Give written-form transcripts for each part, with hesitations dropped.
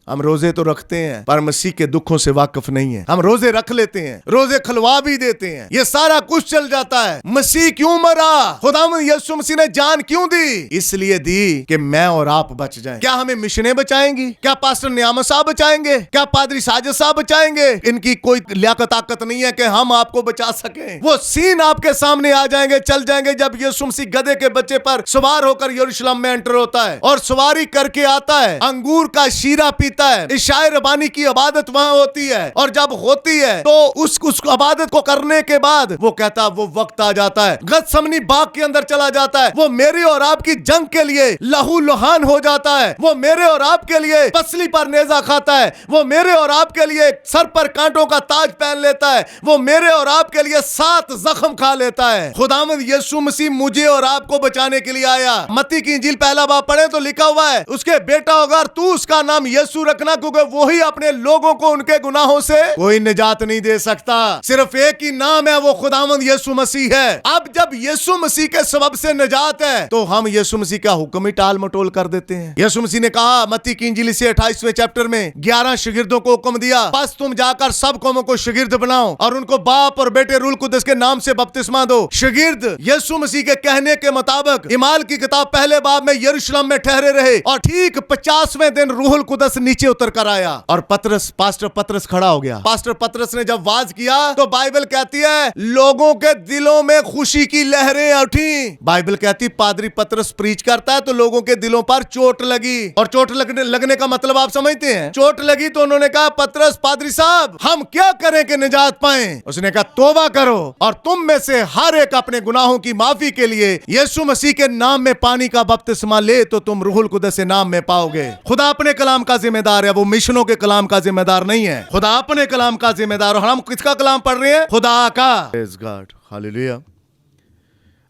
हम रोजे तो रखते हैं पर मसीह के दुखों से वाकिफ नहीं है। हम रोजे रख लेते हैं, रोजे खलवा भी देते हैं, ये सारा कुछ चल जाता है। मसीह क्यों मरा? खुदावंद यीशु मसीह ने जान क्यों दी? इसलिए दी कि मैं और आप बच जाएं। क्या हमें मिशनें बचाएंगी? क्या पास्टर नियामत साहब बचाएंगे? क्या पादरी साजिद साहब बचाएंगे? इनकी कोई लियाकत ताकत नहीं है कि हम आपको बचा सकें। वो सीन आपके सामने आ जाएंगे, चल जाएंगे जब यीशु मसीह गधे के बच्चे पर सवार होकर यरूशलेम में एंटर होता है और सवारी करके आता है, अंगूर का शीरा पीता है। इशाए रबानी की इबादत वहां होती है और जब होती है तो उस इबादत को करने के बाद वो कहता वो वक्त आ जाता है, गतसमनी बाग के अंदर चला जाता है। वो मेरी और आपकी जंग के लिए लहू लुहान हो जाता है। वो मेरे और आपके लिए पसली पर नेजा खाता है। वो मेरे और आपके लिए सर पर कांटों का ताज पहन लेता है। वो मेरे और आपके लिए 7 जख्म खा लेता है। खुदावंद यीशु मसीह मुझे और आपको बचाने के लिए आया। मत्ती की इंजील पहला बाब पढ़े तो लिखा हुआ है, उसके बेटा होगा तू उसका नाम यीशु रखना, क्योंकि वही अपने लोगों को उनके गुनाहों से कोई निजात नहीं दे सकता। सिर्फ एक ही नाम है, वो खुदावंद यीशु मसीह है। अब जब यीशु मसीह के सबब से निजात है तो हम यीशु मसीह का हुक्म ही टाल मटोल कर देते हैं। यीशु मसीह ने कहा मत्ती की इंजील से 28वें चैप्टर में 11 शागिर्दों को हुक्म दिया, बस तुम जाकर सब कौमों को शागिर्द बनाओ और उनको बाप और बेटे रूल कुदस के नाम से बपतिस्मा दो। शागिर्द यीशु मसीह के कहने के मुताबिक इमाल की किताब पहले बाब में यरूशलेम में ठहरे रहे और ठीक 50वें दिन रूहुल कुदस नीचे उतर कर आया और पास्टर पतरस खड़ा हो गया। पास्टर पतरस ने जब वाज किया तो बाइबल कहती है लोगों के दिलों में खुशी की लहरें उठी। बाइबल कहती पादरी पतरस प्रीच करता है तो लोगों के दिलों पर चोट लगी। और चोट लगने का मतलब आप समझते हैं? चोट लगी तो उन्होंने कहा पतरस पादरी साहब हम क्या करें कि निजात पाएं? उसने कहा तौबा करो और तुम में से हर एक अपने गुनाहों की माफी के लिए यीशु मसीह के नाम में पानी का बपतिस्मा ले तो तुम रूहुल कुदस के नाम में पाओगे। खुदा अपने कलाम का जिम्मेदार है, वो मिशनों के कलाम का जिम्मेदार नहीं है। खुदा अपने कलाम का जिम्मेदार। और हम किसका कलाम पढ़ रहे हैं? खुदा का। Praise God, hallelujah.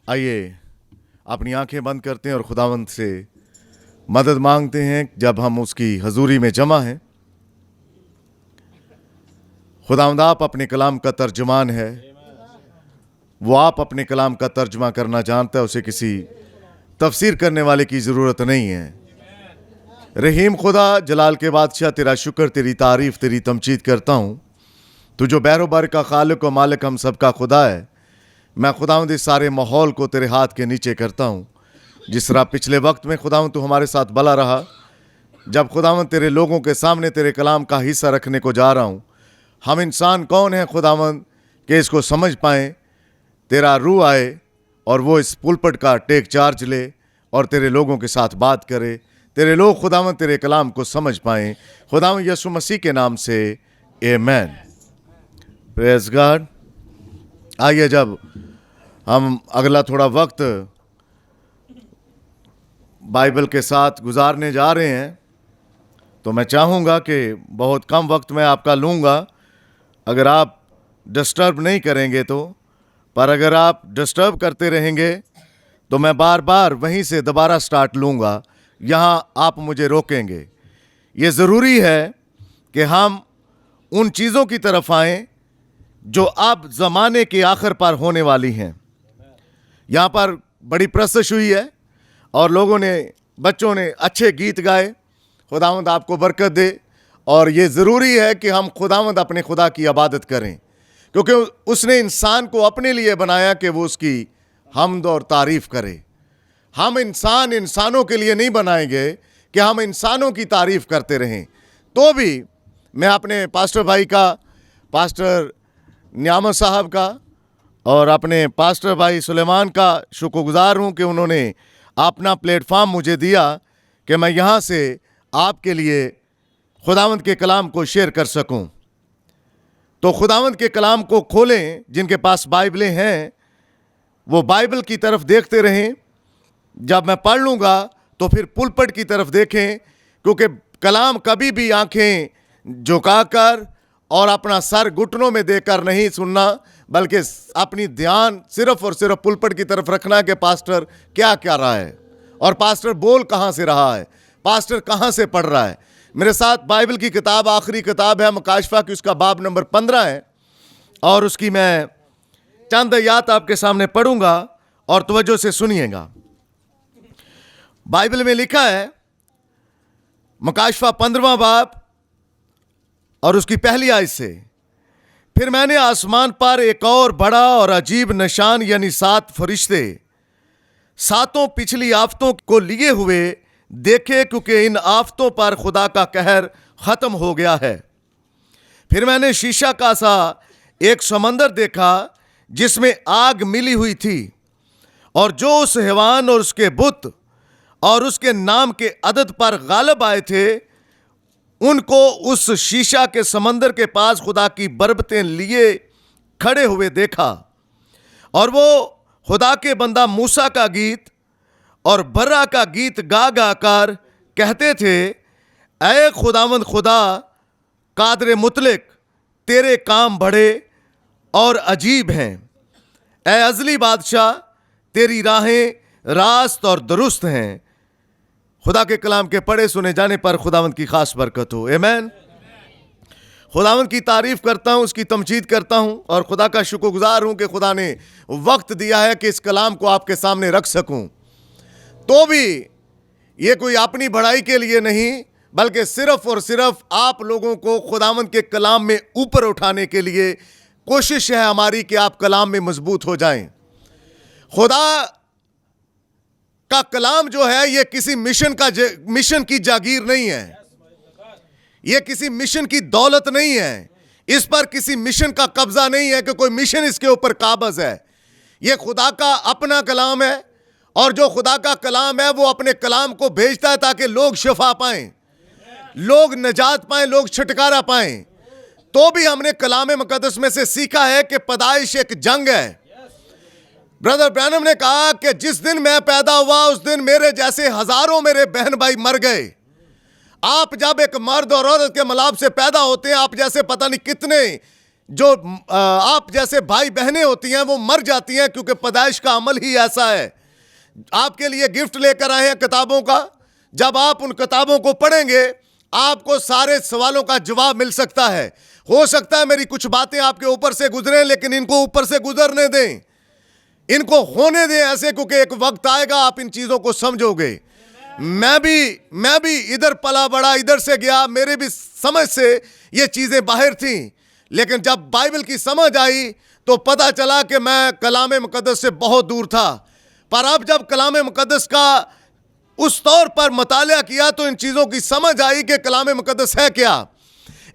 आइए अपनी आंखें बंद करते हैं और खुदावंद से मदद मांगते हैं जब हम उसकी हजूरी में जमा हैं। खुदावंद आप अपने कलाम का तर्जुमान है, वो आप अपने कलाम का तर्जुमा करना जानता है, उसे किसी तफसीर करने वाले की ज़रूरत नहीं है। रहीम खुदा, जलाल के बादशाह, तेरा शुक्र, तेरी तारीफ़, तेरी तमजीद करता हूँ। तू जो बैरोबार का खालिक और मालिक हम सब का खुदा है, मैं खुदावंद इस सारे माहौल को तेरे हाथ के नीचे करता हूँ। जिस तरह पिछले वक्त में खुदावंद तू हमारे साथ भला रहा, जब खुदावंद तेरे लोगों के सामने तेरे कलाम का हिस्सा रखने को जा रहा हूँ, हम इंसान कौन हैं खुदावंद कि इसको समझ पाएँ। तेरा रूह आए और वो इस पुलपट का टेक चार्ज ले और तेरे लोगों के साथ बात करे। तेरे लोग खुदावंद तेरे कलाम को समझ पाएँ, खुदावंद यीशु मसीह के नाम से आमीन। Praise God. आइए जब हम अगला थोड़ा वक्त बाइबल के साथ गुजारने जा रहे हैं तो मैं चाहूँगा कि बहुत कम वक्त में आपका लूँगा, अगर आप डिस्टर्ब नहीं करेंगे तो। पर अगर आप डिस्टर्ब करते रहेंगे तो मैं बार बार वहीं से दोबारा स्टार्ट लूँगा, यहाँ आप मुझे रोकेंगे। ये ज़रूरी है कि हम उन चीज़ों की तरफ आएँ जो अब ज़माने के आखिर पर होने वाली हैं। यहाँ पर बड़ी प्रस्तश हुई है और लोगों ने, बच्चों ने अच्छे गीत गाए। खुदावंद आपको बरकत दे। और ये ज़रूरी है कि हम खुदावंद अपने खुदा की इबादत करें, क्योंकि उसने इंसान को अपने लिए बनाया कि वो उसकी हम्द और तारीफ़ करे। हम इंसानों के लिए नहीं बनाए गए कि हम इंसानों की तारीफ़ करते रहें। तो भी मैं अपने पास्टर भाई का, पास्टर नियामत साहब का और अपने पास्टर भाई सुलेमान का शुक्रगुजार हूँ कि उन्होंने अपना प्लेटफॉर्म मुझे दिया कि मैं यहाँ से आपके लिए खुदावंद के कलाम को शेयर कर सकूँ। तो खुदावंद के कलाम को खोलें, जिनके पास बाइबलें हैं वो बाइबल की तरफ देखते रहें। जब मैं पढ़ लूँगा तो फिर पुलपट की तरफ देखें, क्योंकि कलाम कभी भी आंखें झुकाकर और अपना सर घुटनों में देकर नहीं सुनना, बल्कि अपनी ध्यान सिर्फ और सिर्फ पुलपट की तरफ रखना कि पास्टर क्या क्या रहा है और पास्टर बोल कहाँ से रहा है, पास्टर कहाँ से पढ़ रहा है। मेरे साथ बाइबल की किताब, आखिरी किताब है मुकाशफा की, उसका बाब नंबर 15 है और उसकी मैं चंद आयत आपके सामने पढ़ूंगा और तवज्जो से सुनिएगा। बाइबल में लिखा है, मुकाशफा 15वां बाब और उसकी पहली आयत से, फिर मैंने आसमान पर एक और बड़ा और अजीब निशान यानी 7 फरिश्ते 7 पिछली आफतों को लिए हुए देखे, क्योंकि इन आफतों पर खुदा का कहर खत्म हो गया है। फिर मैंने शीशा का सा एक समंदर देखा जिसमें आग मिली हुई थी, और जो उस हैवान और उसके बुत और उसके नाम के अदद पर गालिब आए थे, उनको उस शीशा के समंदर के पास खुदा की बरबतें लिए खड़े हुए देखा। और वो खुदा के बंदा मूसा का गीत और बर्रा का गीत गा गा कर कहते थे, ऐ खुदावंद खुदा कादर मुतलक, तेरे काम बड़े और अजीब हैं। ऐ अजली बादशाह, तेरी राहें रास्त और दुरुस्त हैं। खुदा के कलाम के पढ़े सुने जाने पर खुदावंद की खास बरकत हो। आमीन। खुदावंद की तारीफ करता हूँ, उसकी तमजीद करता हूँ और खुदा का शुक्रगुजार हूँ कि खुदा ने वक्त दिया है कि इस कलाम को आपके सामने रख सकूँ। तो भी ये कोई अपनी बढ़ाई के लिए नहीं, बल्कि सिर्फ और सिर्फ आप लोगों को खुदावंद के कलाम में ऊपर उठाने के लिए कोशिश है हमारी कि आप कलाम में मजबूत हो जाएं। खुदा का कलाम जो है ये किसी मिशन की जागीर नहीं है, ये किसी मिशन की दौलत नहीं है, इस पर किसी मिशन का कब्जा नहीं है कि कोई मिशन इसके ऊपर काबज है। ये खुदा का अपना कलाम है, और जो खुदा का कलाम है वो अपने कलाम को भेजता है ताकि लोग शिफा पाएं, लोग नजात पाएं, लोग छुटकारा पाएं। तो भी हमने कलाम मुकद्दस में से सीखा है कि पैदाइश एक जंग है। ब्रदर ब्रैनम ने कहा कि जिस दिन मैं पैदा हुआ उस दिन मेरे जैसे हजारों मेरे बहन भाई मर गए। आप जब एक मर्द और औरत के मिलाप से पैदा होते हैं, आप जैसे पता नहीं कितने जो आप जैसे भाई बहनें होती हैं वो मर जाती हैं, क्योंकि पैदाइश का अमल ही ऐसा है। आपके लिए गिफ्ट लेकर आए हैं किताबों का, जब आप उन किताबों को पढ़ेंगे आपको सारे सवालों का जवाब मिल सकता है। हो सकता है मेरी कुछ बातें आपके ऊपर से गुजरें, लेकिन इनको ऊपर से गुजरने दें, इनको होने दें ऐसे, क्योंकि एक वक्त आएगा आप इन चीजों को समझोगे। मैं भी इधर पला बड़ा, इधर से गया, मेरे भी समझ से ये चीजें बाहर थी, लेकिन जब बाइबल की समझ आई तो पता चला कि मैं कलाम मुकद्दस से बहुत दूर था। पर अब जब कलाम मुकद्दस का उस तौर पर मुतालिया किया तो इन चीजों की समझ आई कि कलाम मुकद्दस है क्या।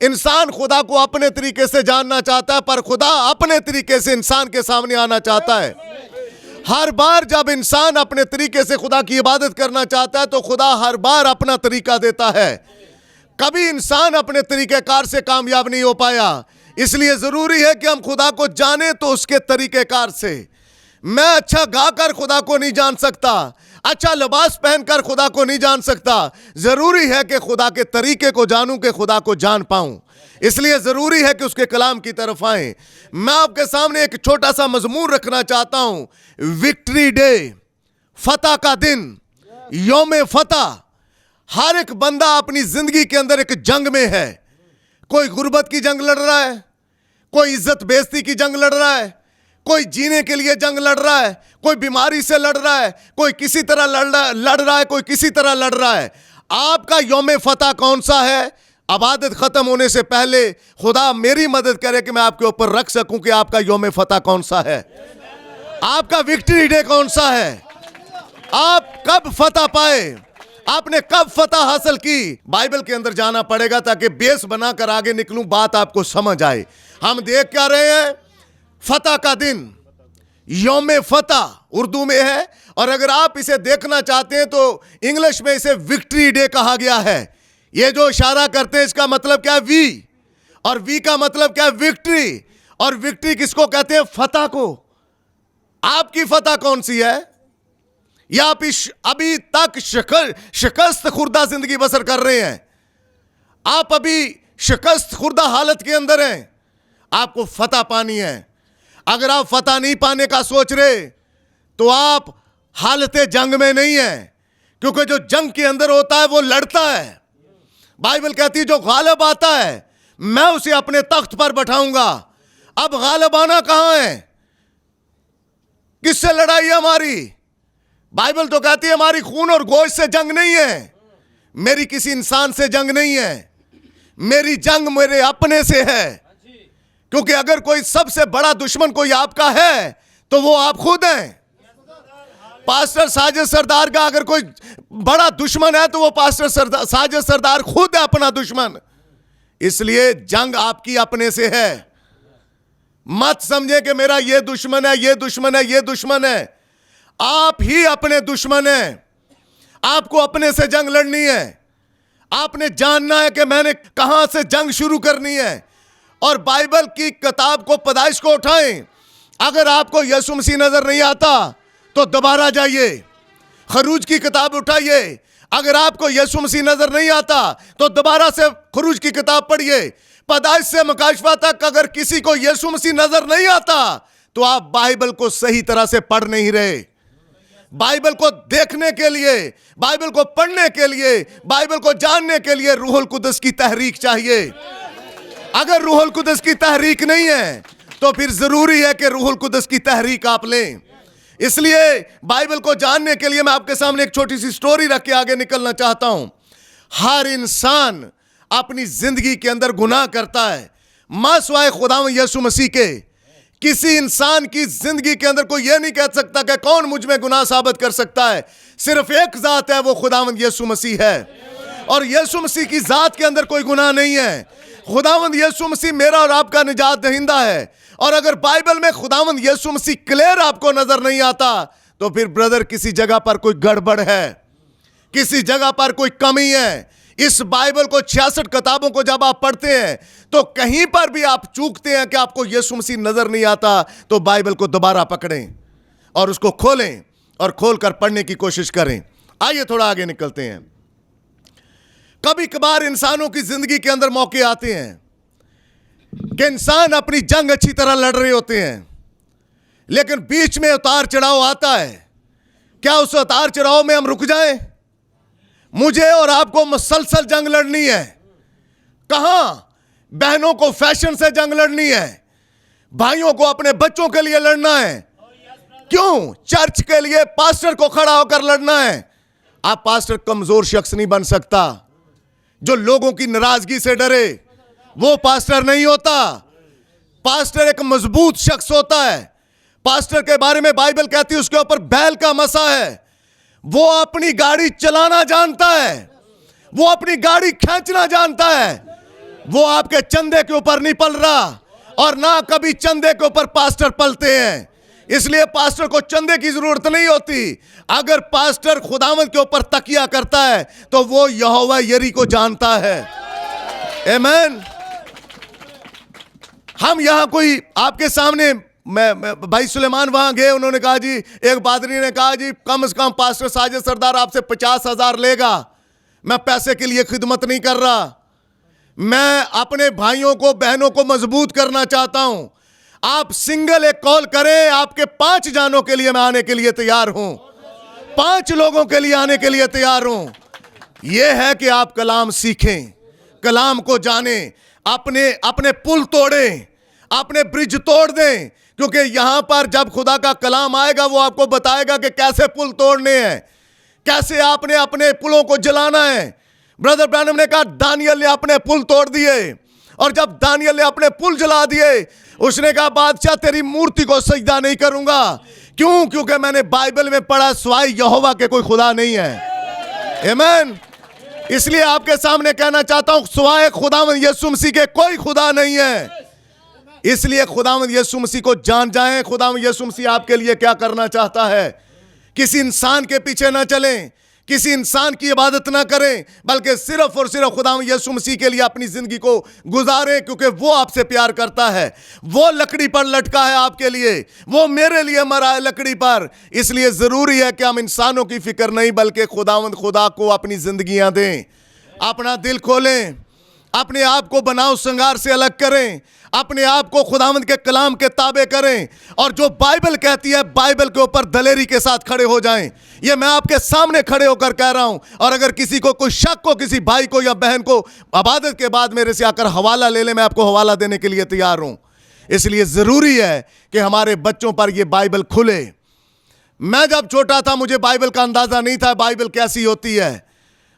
इंसान खुदा को अपने तरीके से जानना चाहता है, पर खुदा अपने तरीके से इंसान के सामने आना चाहता है। हर बार जब इंसान अपने तरीके से खुदा की इबादत करना चाहता है तो खुदा हर बार अपना तरीका देता है। कभी इंसान अपने तरीकेकार से कामयाब नहीं हो पाया, इसलिए जरूरी है कि हम खुदा को जाने तो उसके तरीकेकार से। मैं अच्छा गाकर खुदा को नहीं जान सकता, अच्छा लिबास पहनकर खुदा को नहीं जान सकता। जरूरी है कि खुदा के तरीके को जानूं, कि खुदा को जान पाऊं। इसलिए जरूरी है कि उसके कलाम की तरफ आए। मैं आपके सामने एक छोटा सा मजमून रखना चाहता हूं, विक्ट्री डे, फतह का दिन, यौम फतह। हर एक बंदा अपनी जिंदगी के अंदर एक जंग में है। कोई गुर्बत की जंग लड़ रहा है, कोई इज्जत बेइज्जती की जंग लड़ रहा है, कोई जीने के लिए जंग लड़ रहा है, कोई बीमारी से लड़ रहा है, कोई किसी तरह लड़ रहा है, कोई किसी तरह लड़ रहा है। आपका यौम फतह कौन सा है? इबादत खत्म होने से पहले खुदा मेरी मदद करे कि मैं आपके ऊपर रख सकूं कि आपका यौम फतह कौन सा है, आपका विक्ट्री डे कौन सा है, आप कब फतह पाए, आपने कब फतह हासिल की। बाइबल के अंदर जाना पड़ेगा ताकि बेस बनाकर आगे निकलूं, बात आपको समझ आए। हम देख क्या रहे हैं? फतह का दिन, यौम फतह उर्दू में है, और अगर आप इसे देखना चाहते हैं तो इंग्लिश में इसे विक्ट्री डे कहा गया है। ये जो इशारा करते हैं इसका मतलब क्या है? वी, और वी का मतलब क्या है? विक्ट्री। और विक्ट्री किसको कहते हैं? फतह को। आपकी फतह कौन सी है? या आप अभी तक शिकस्त खुर्दा जिंदगी बसर कर रहे हैं? आप अभी शिकस्त खुर्दा हालत के अंदर हैं। आपको फतह पानी है। अगर आप फतह नहीं पाने का सोच रहे तो आप हालत जंग में नहीं है, क्योंकि जो जंग के अंदर होता है वो लड़ता है। बाइबल कहती है जो गालिब आता है मैं उसे अपने तख्त पर बैठाऊंगा। अब गालिब आना कहां है? किससे लड़ाई है हमारी? बाइबल तो कहती है हमारी खून और गोश्त से जंग नहीं है, मेरी किसी इंसान से जंग नहीं है, मेरी जंग मेरे अपने से है, क्योंकि अगर कोई सबसे बड़ा दुश्मन कोई आपका है तो वो आप खुद हैं। पास्टर साजिद सरदार का अगर कोई बड़ा दुश्मन है तो वो पास्टर साजिद सरदार खुद है अपना दुश्मन। इसलिए जंग आपकी अपने से है। मत समझे कि मेरा ये दुश्मन है, ये दुश्मन है, ये दुश्मन है। आप ही अपने दुश्मन हैं। आपको अपने से जंग लड़नी है। आपने जानना है कि मैंने कहां से जंग शुरू करनी है। और बाइबल की किताब को, पैदाइश को उठाएं। अगर आपको यीशु मसीह नजर नहीं आता तो दोबारा जाइए, खरूज की किताब उठाइए। अगर आपको यीशु मसीह नजर नहीं आता तो दोबारा से खरूज की किताब पढ़िए। पैदाइश से मुकाशफा तक अगर किसी को यीशु मसीह नजर नहीं आता तो आप बाइबल को सही तरह से पढ़ नहीं रहे। बाइबल को देखने के लिए, बाइबल को पढ़ने के लिए, बाइबल को जानने के लिए रूहुल कुदस की तहरीक चाहिए। अगर रूहुल कुदस की तहरीक नहीं है तो फिर जरूरी है कि रूहुल कुदस की तहरीक आप लें। इसलिए बाइबल को जानने के लिए मैं आपके सामने एक छोटी सी स्टोरी रख के आगे निकलना चाहता हूं। हर इंसान अपनी जिंदगी के अंदर गुनाह करता है, मासवाए खुदावंद यीशु मसीह के। किसी इंसान की जिंदगी के अंदर कोई यह नहीं कह सकता कि कौन मुझ में गुनाह साबित कर सकता है। सिर्फ एक जात है, वो खुदावंद यीशु मसीह है। और यीशु मसीह की जात के अंदर कोई गुनाह नहीं है। खुदावंद यीशु मसीह मेरा और आपका निजात दहिंदा है। और अगर बाइबल में खुदावंद यीशु मसीह क्लियर आपको नजर नहीं आता तो फिर ब्रदर किसी जगह पर कोई गड़बड़ है, किसी जगह पर कोई कमी है। इस बाइबल को 66 किताबों को जब आप पढ़ते हैं तो कहीं पर भी आप चूकते हैं कि आपको यीशु मसीह नजर नहीं आता तो बाइबल को दोबारा पकड़ें और उसको खोलें और खोलकर पढ़ने की कोशिश करें। आइए थोड़ा आगे निकलते हैं। कभी कभार इंसानों की जिंदगी के अंदर मौके आते हैं कि इंसान अपनी जंग अच्छी तरह लड़ रहे होते हैं, लेकिन बीच में उतार चढ़ाव आता है। क्या उस उतार चढ़ाव में हम रुक जाएं? मुझे और आपको मुसलसल जंग लड़नी है। कहां? बहनों को फैशन से जंग लड़नी है, भाइयों को अपने बच्चों के लिए लड़ना है। क्यों? चर्च के लिए पास्टर को खड़ा होकर लड़ना है। आप पास्टर कमजोर शख्स नहीं बन सकता जो लोगों की नाराजगी से डरे, वो पास्टर नहीं होता। पास्टर एक मजबूत शख्स होता है। पास्टर के बारे में बाइबल कहती है उसके ऊपर बैल का मसा है। वो अपनी गाड़ी चलाना जानता है, वो अपनी गाड़ी खींचना जानता है। वो आपके चंदे के ऊपर नहीं पल रहा और ना कभी चंदे के ऊपर पास्टर पलते हैं। इसलिए पास्टर को चंदे की जरूरत नहीं होती। अगर पास्टर खुदावंद के ऊपर तकिया करता है तो वो यहोवा यरी को जानता है। आमीन। हम यहां कोई आपके सामने, मैं भाई सुलेमान वहां गए, उन्होंने कहा जी, एक पादरी ने कहा जी कम से कम पास्टर साजिद सरदार आपसे 50,000 लेगा। मैं पैसे के लिए खिदमत नहीं कर रहा, मैं अपने भाइयों को बहनों को मजबूत करना चाहता हूं। आप सिंगल एक कॉल करें, आपके 5 जानों के लिए मैं आने के लिए तैयार हूं, 5 लोगों के लिए आने के लिए तैयार हूं। यह है कि आप कलाम सीखें, कलाम को जानें, अपने पुल तोड़ें, अपने ब्रिज तोड़ दें। क्योंकि यहां पर जब खुदा का कलाम आएगा वो आपको बताएगा कि कैसे पुल तोड़ने हैं, कैसे आपने अपने पुलों को जलाना है। ब्रदर ब्रैनम ने कहा दानियल ने अपने पुल तोड़ दिए, और जब दानियल ने अपने पुल जला दिए उसने कहा बादशाह तेरी मूर्ति को सजदा नहीं करूंगा। क्यों? क्योंकि मैंने बाइबल में पढ़ा सिवाय यहोवा के कोई खुदा नहीं है। आमीन। इसलिए आपके सामने कहना चाहता हूं सिवाय खुदावंद यीशु मसीह के कोई खुदा नहीं है। इसलिए खुदावंद यीशु मसीह को जान जाएं, खुदावंद यीशु मसीह आपके लिए क्या करना चाहता है। किसी इंसान के पीछे ना चलें, किसी इंसान की इबादत ना करें, बल्कि सिर्फ और सिर्फ खुदावंद यीशु मसीह के लिए अपनी जिंदगी को गुजारें, क्योंकि वो आपसे प्यार करता है। वो लकड़ी पर लटका है आपके लिए, वो मेरे लिए मरा है लकड़ी पर। इसलिए जरूरी है कि हम इंसानों की फिक्र नहीं बल्कि खुदावंद खुदा को अपनी जिंदगियां दें। अपना दिल खोलें, अपने आप को बनाव श्रृंगार से अलग करें, अपने आप को खुदावंद के कलाम के ताबे करें, और जो बाइबल कहती है बाइबल के ऊपर दलेरी के साथ खड़े हो जाएं। ये मैं आपके सामने खड़े होकर कह रहा हूं। और अगर किसी को कोई शक हो, किसी भाई को या बहन को, इबादत के बाद मेरे से आकर हवाला ले ले, मैं आपको हवाला देने के लिए तैयार हूं। इसलिए जरूरी है कि हमारे बच्चों पर यह बाइबल खुले। मैं जब छोटा था मुझे बाइबल का अंदाजा नहीं था बाइबल कैसी होती है।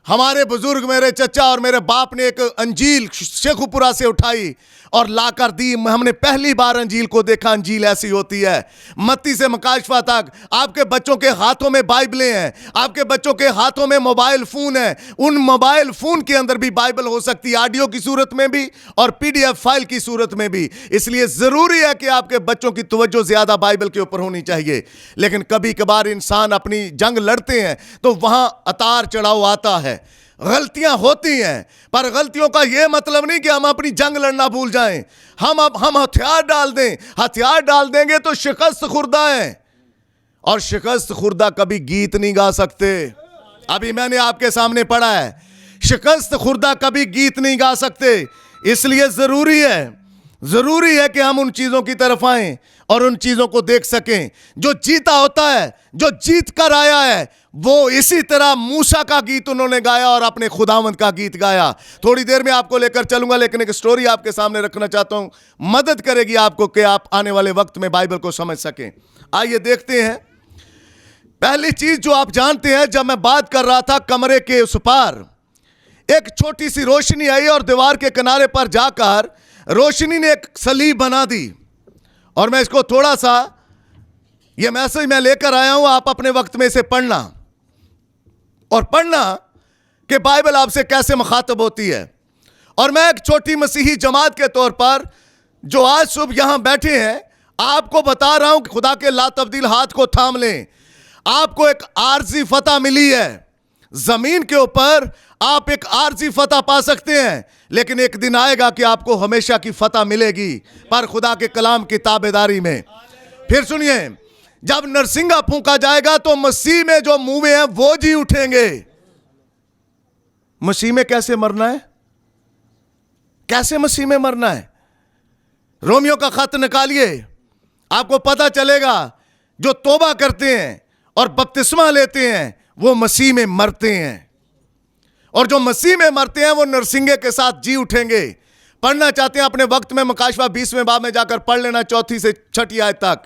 हमारे बुजुर्ग, मेरे चचा और मेरे बाप ने एक अंजील शेखुपुरा से उठाई और लाकर दी। हमने पहली बार अंजील को देखा। अंजील ऐसी होती है, मत्ती से मुकाशफा तक। आपके बच्चों के हाथों में बाइबलें हैं, आपके बच्चों के हाथों में मोबाइल फोन है। उन मोबाइल फोन के अंदर भी बाइबल हो सकती है, ऑडियो की सूरत में भी और पीडीएफ फाइल की सूरत में भी। इसलिए जरूरी है कि आपके बच्चों की तवज्जो ज्यादा बाइबल के ऊपर होनी चाहिए। लेकिन कभी कभार इंसान अपनी जंग लड़ते हैं तो वहां उतार चढ़ाव आता है, गलतियां होती हैं, पर गलतियों का यह मतलब नहीं कि हम अपनी जंग लड़ना भूल जाएं। हम हथियार डाल दें। हथियार डाल देंगे तो शिकस्त खुर्दा है, और शिकस्त खुर्दा कभी गीत नहीं गा सकते। अभी मैंने आपके सामने पढ़ा है, शिकस्त खुर्दा कभी गीत नहीं गा सकते। इसलिए जरूरी है कि हम उन चीजों की तरफ आएं और उन चीजों को देख सकें। जो जीता होता है, जो जीत कर आया है, वो इसी तरह मूसा का गीत उन्होंने गाया और अपने खुदावंद का गीत गाया। थोड़ी देर में आपको लेकर चलूंगा, लेकिन एक स्टोरी आपके सामने रखना चाहता हूं, मदद करेगी आपको कि आप आने वाले वक्त में बाइबल को समझ सकें। आइए देखते हैं। पहली चीज जो आप जानते हैं, जब मैं बात कर रहा था कमरे के उस पार एक छोटी सी रोशनी आई और दीवार के किनारे पर जाकर रोशनी ने एक सलीब बना दी। और मैं इसको थोड़ा सा, ये मैसेज मैं लेकर आया हूं, आप अपने वक्त में इसे पढ़ना और पढ़ना कि बाइबल आपसे कैसे मुखातब होती है। और मैं एक छोटी मसीही जमात के तौर पर जो आज सुबह यहां बैठे हैं, आपको बता रहा हूं कि खुदा के लातब्दील हाथ को थाम लें। आपको एक आर्जी फतह मिली है जमीन के ऊपर, आप एक आर्जी फतह पा सकते हैं, लेकिन एक दिन आएगा कि आपको हमेशा की फतह मिलेगी, पर खुदा के कलाम की ताबेदारी में। फिर सुनिए, जब नरसिंगा फूंका जाएगा तो मसीह में जो मुए हैं वो जी उठेंगे। मसीह में कैसे मरना है? कैसे मसीह में मरना है? रोमियो का खत निकालिए, आपको पता चलेगा जो तौबा करते हैं और बपतिस्मा लेते हैं वो मसीह में मरते हैं, और जो मसीह में मरते हैं वो नरसिंगे के साथ जी उठेंगे। पढ़ना चाहते हैं अपने वक्त में, मुकाशफा 20वें बाब में जाकर पढ़ लेना, 4 से 6 आयत तक।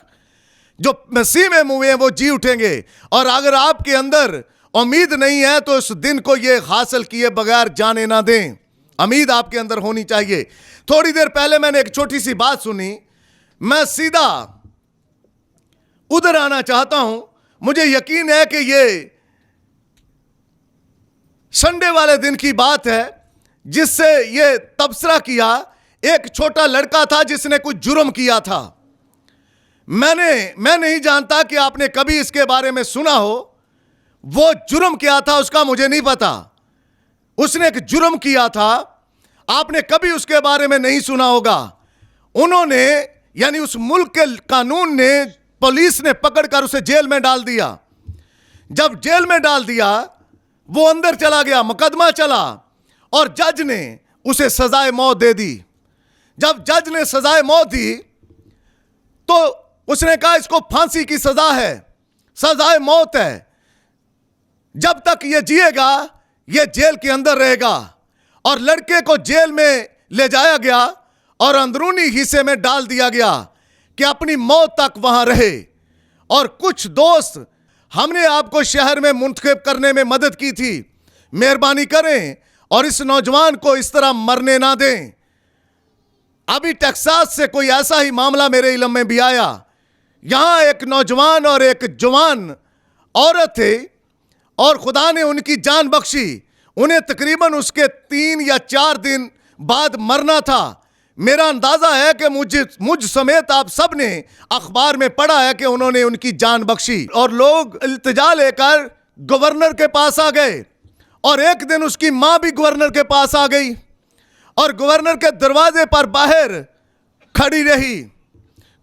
जो मसीह में मुए हैं वो जी उठेंगे। और अगर आपके अंदर उम्मीद नहीं है तो उस दिन को ये हासिल किए बगैर जाने ना दें। उम्मीद आपके अंदर होनी चाहिए। थोड़ी देर पहले मैंने एक छोटी सी बात सुनी, मैं सीधा उधर आना चाहता हूं। मुझे यकीन है कि ये संडे वाले दिन की बात है जिससे ये तबसरा किया। एक छोटा लड़का था जिसने कुछ जुर्म किया था। मैं नहीं जानता कि आपने कभी इसके बारे में सुना हो। वो जुर्म क्या था उसका मुझे नहीं पता। उसने एक जुर्म किया था, आपने कभी उसके बारे में नहीं सुना होगा। उन्होंने, यानी उस मुल्क के कानून ने, पुलिस ने पकड़कर उसे जेल में डाल दिया। जब जेल में डाल दिया, वो अंदर चला गया, मुकदमा चला और जज ने उसे सजाए मौत दे दी। जब जज ने सजाए मौत दी तो उसने कहा इसको फांसी की सजा है, सजाए मौत है। जब तक ये जिएगा ये जेल के अंदर रहेगा। और लड़के को जेल में ले जाया गया और अंदरूनी हिस्से में डाल दिया गया कि अपनी मौत तक वहां रहे। और कुछ दोस्त, हमने आपको शहर में मुंतखब करने में मदद की थी, मेहरबानी करें और इस नौजवान को इस तरह मरने ना दें। अभी टेक्सास से कोई ऐसा ही मामला मेरे इल्म में भी आया। यहां एक नौजवान और एक जवान औरत थे और खुदा ने उनकी जान बख्शी। उन्हें तकरीबन उसके 3 या 4 दिन बाद मरना था। मेरा अंदाजा है कि मुझ समेत आप सब ने अखबार में पढ़ा है कि उन्होंने उनकी जान बख्शी। और लोग इल्तिजा लेकर गवर्नर के पास आ गए और एक दिन उसकी मां भी गवर्नर के पास आ गई और गवर्नर के दरवाजे पर बाहर खड़ी रही,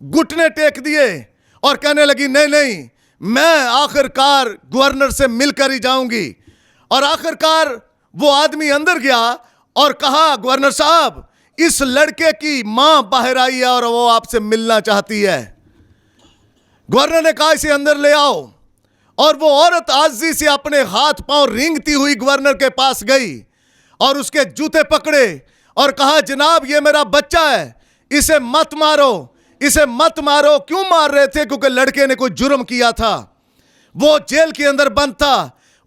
घुटने टेक दिए और कहने लगी नहीं, मैं आखिरकार गवर्नर से मिलकर ही जाऊंगी। और आखिरकार वो आदमी अंदर गया और कहा, गवर्नर साहब, इस लड़के की मां बाहर आई है और वो आपसे मिलना चाहती है। गवर्नर ने कहा, इसे अंदर ले आओ। और वो औरत आजी से अपने हाथ पांव रेंगती हुई गवर्नर के पास गई और उसके जूते पकड़े और कहा, जनाब ये मेरा बच्चा है, इसे मत मारो, इसे मत मारो। क्यों मार रहे थे? क्योंकि लड़के ने कोई जुर्म किया था, वो जेल के अंदर बंद था।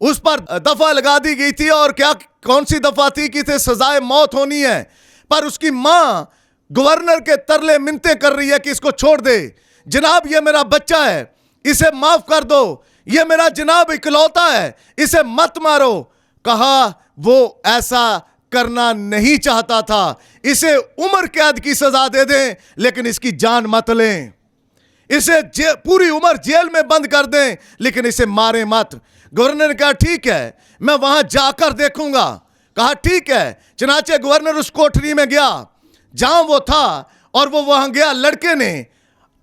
उस पर दफा लगा दी गई थी, और क्या कौन सी दफा थी कि इसे सजाए मौत होनी है। पर उसकी मां गवर्नर के तरले मिन्नतें कर रही है कि इसको छोड़ दे, जनाब ये मेरा बच्चा है, इसे माफ कर दो, ये मेरा जनाब इकलौता है, इसे मत मारो। कहा वो ऐसा करना नहीं चाहता था, इसे उम्र कैद की सजा दे दें लेकिन इसकी जान मत लें, इसे पूरी उम्र जेल में बंद कर दें लेकिन इसे मारे मत। गवर्नर ने कहा ठीक है, मैं वहां जाकर देखूंगा। कहा ठीक है। चनाचे गवर्नर उस कोठरी में गया जहां वो था, और वो वहां गया। लड़के ने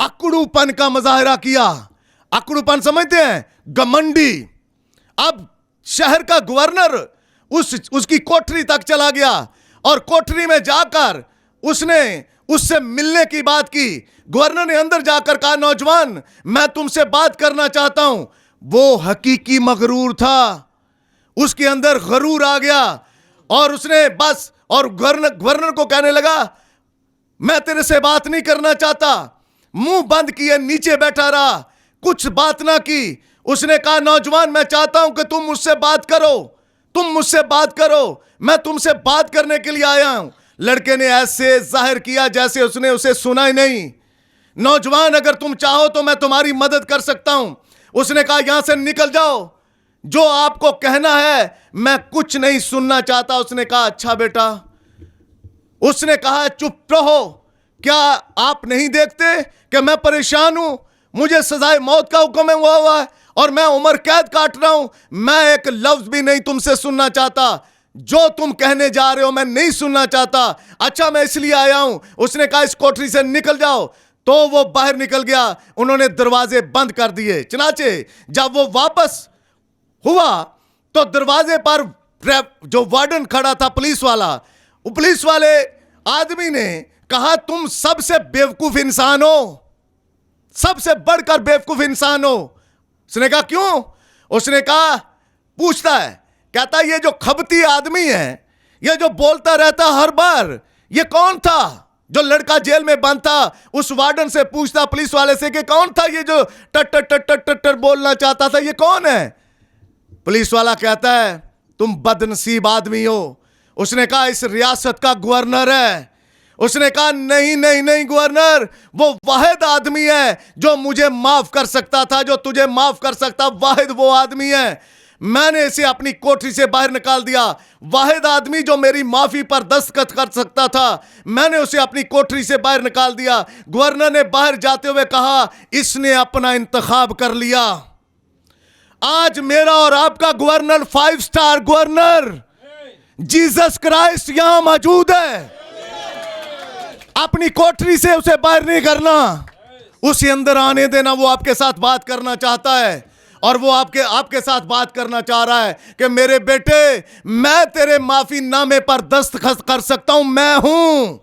अकड़ूपन का मुजाहरा किया। अकड़ूपन समझते हैं? घमंडी। अब शहर का गवर्नर उसकी कोठरी तक चला गया, और कोठरी में जाकर उसने उससे मिलने की बात की। गवर्नर ने अंदर जाकर कहा, नौजवान मैं तुमसे बात करना चाहता हूं। वो हकीकी मगरूर था, उसके अंदर गरूर आ गया, और उसने बस, और गवर्नर को कहने लगा मैं तेरे से बात नहीं करना चाहता। मुंह बंद किए नीचे बैठा रहा, कुछ बात ना की। उसने कहा, नौजवान मैं चाहता हूं कि तुम मुझसे बात करो, तुम मुझसे बात करो, मैं तुमसे बात करने के लिए आया हूं। लड़के ने ऐसे जाहिर किया जैसे उसने उसे सुना ही नहीं। नौजवान अगर तुम चाहो तो मैं तुम्हारी मदद कर सकता हूं। उसने कहा, यहां से निकल जाओ, जो आपको कहना है मैं कुछ नहीं सुनना चाहता। उसने कहा, अच्छा बेटा। उसने कहा, चुप रहो, क्या आप नहीं देखते कि मैं परेशान हूं, मुझे सजाए मौत का हुक्म हुआ है और मैं उम्र कैद काट रहा हूं। मैं एक लफ्ज भी नहीं तुमसे सुनना चाहता, जो तुम कहने जा रहे हो मैं नहीं सुनना चाहता। अच्छा मैं इसलिए आया हूं। उसने कहा, इस कोठरी से निकल जाओ। तो वो बाहर निकल गया, उन्होंने दरवाजे बंद कर दिए। चनाचे जब वो वापस हुआ तो दरवाजे पर जो वार्डन खड़ा था, पुलिस वाला, वो पुलिस वाले आदमी ने कहा, तुम सबसे बेवकूफ इंसान हो, सबसे बढ़कर बेवकूफ इंसान हो। उसने कहा, क्यों? उसने कहा, पूछता है, कहता ये जो खबती आदमी है, ये जो बोलता रहता हर बार, ये कौन था? जो लड़का जेल में बंद था, उस वार्डन से पूछता, पुलिस वाले से, कि कौन था ये जो टट टट टट टट टट बोलना चाहता था, ये कौन है? पुलिस वाला कहता है, तुम बदनसीब आदमी हो। उसने कहा, इस रियासत का गवर्नर है। उसने कहा, नहीं नहीं नहीं गवर्नर, वो वाहिद आदमी है जो मुझे माफ कर सकता था, जो तुझे माफ कर सकता, वाहिद वो आदमी है। मैंने इसे अपनी कोठरी से बाहर निकाल दिया। वाहिद आदमी जो मेरी माफी पर दस्तखत कर सकता था, मैंने उसे अपनी कोठरी से बाहर निकाल दिया। गवर्नर ने बाहर जाते हुए कहा, इसने अपना इंतखाब कर लिया। आज मेरा और आपका governor 5 star governor Jesus Christ यहां मौजूद है। अपनी कोठरी से उसे बाहर नहीं करना, उसे अंदर आने देना। वो आपके साथ बात करना चाहता है, और वो आपके साथ बात करना चाह रहा है कि मेरे बेटे, मैं तेरे माफी नामे पर दस्तखत कर सकता हूं। मैं हूं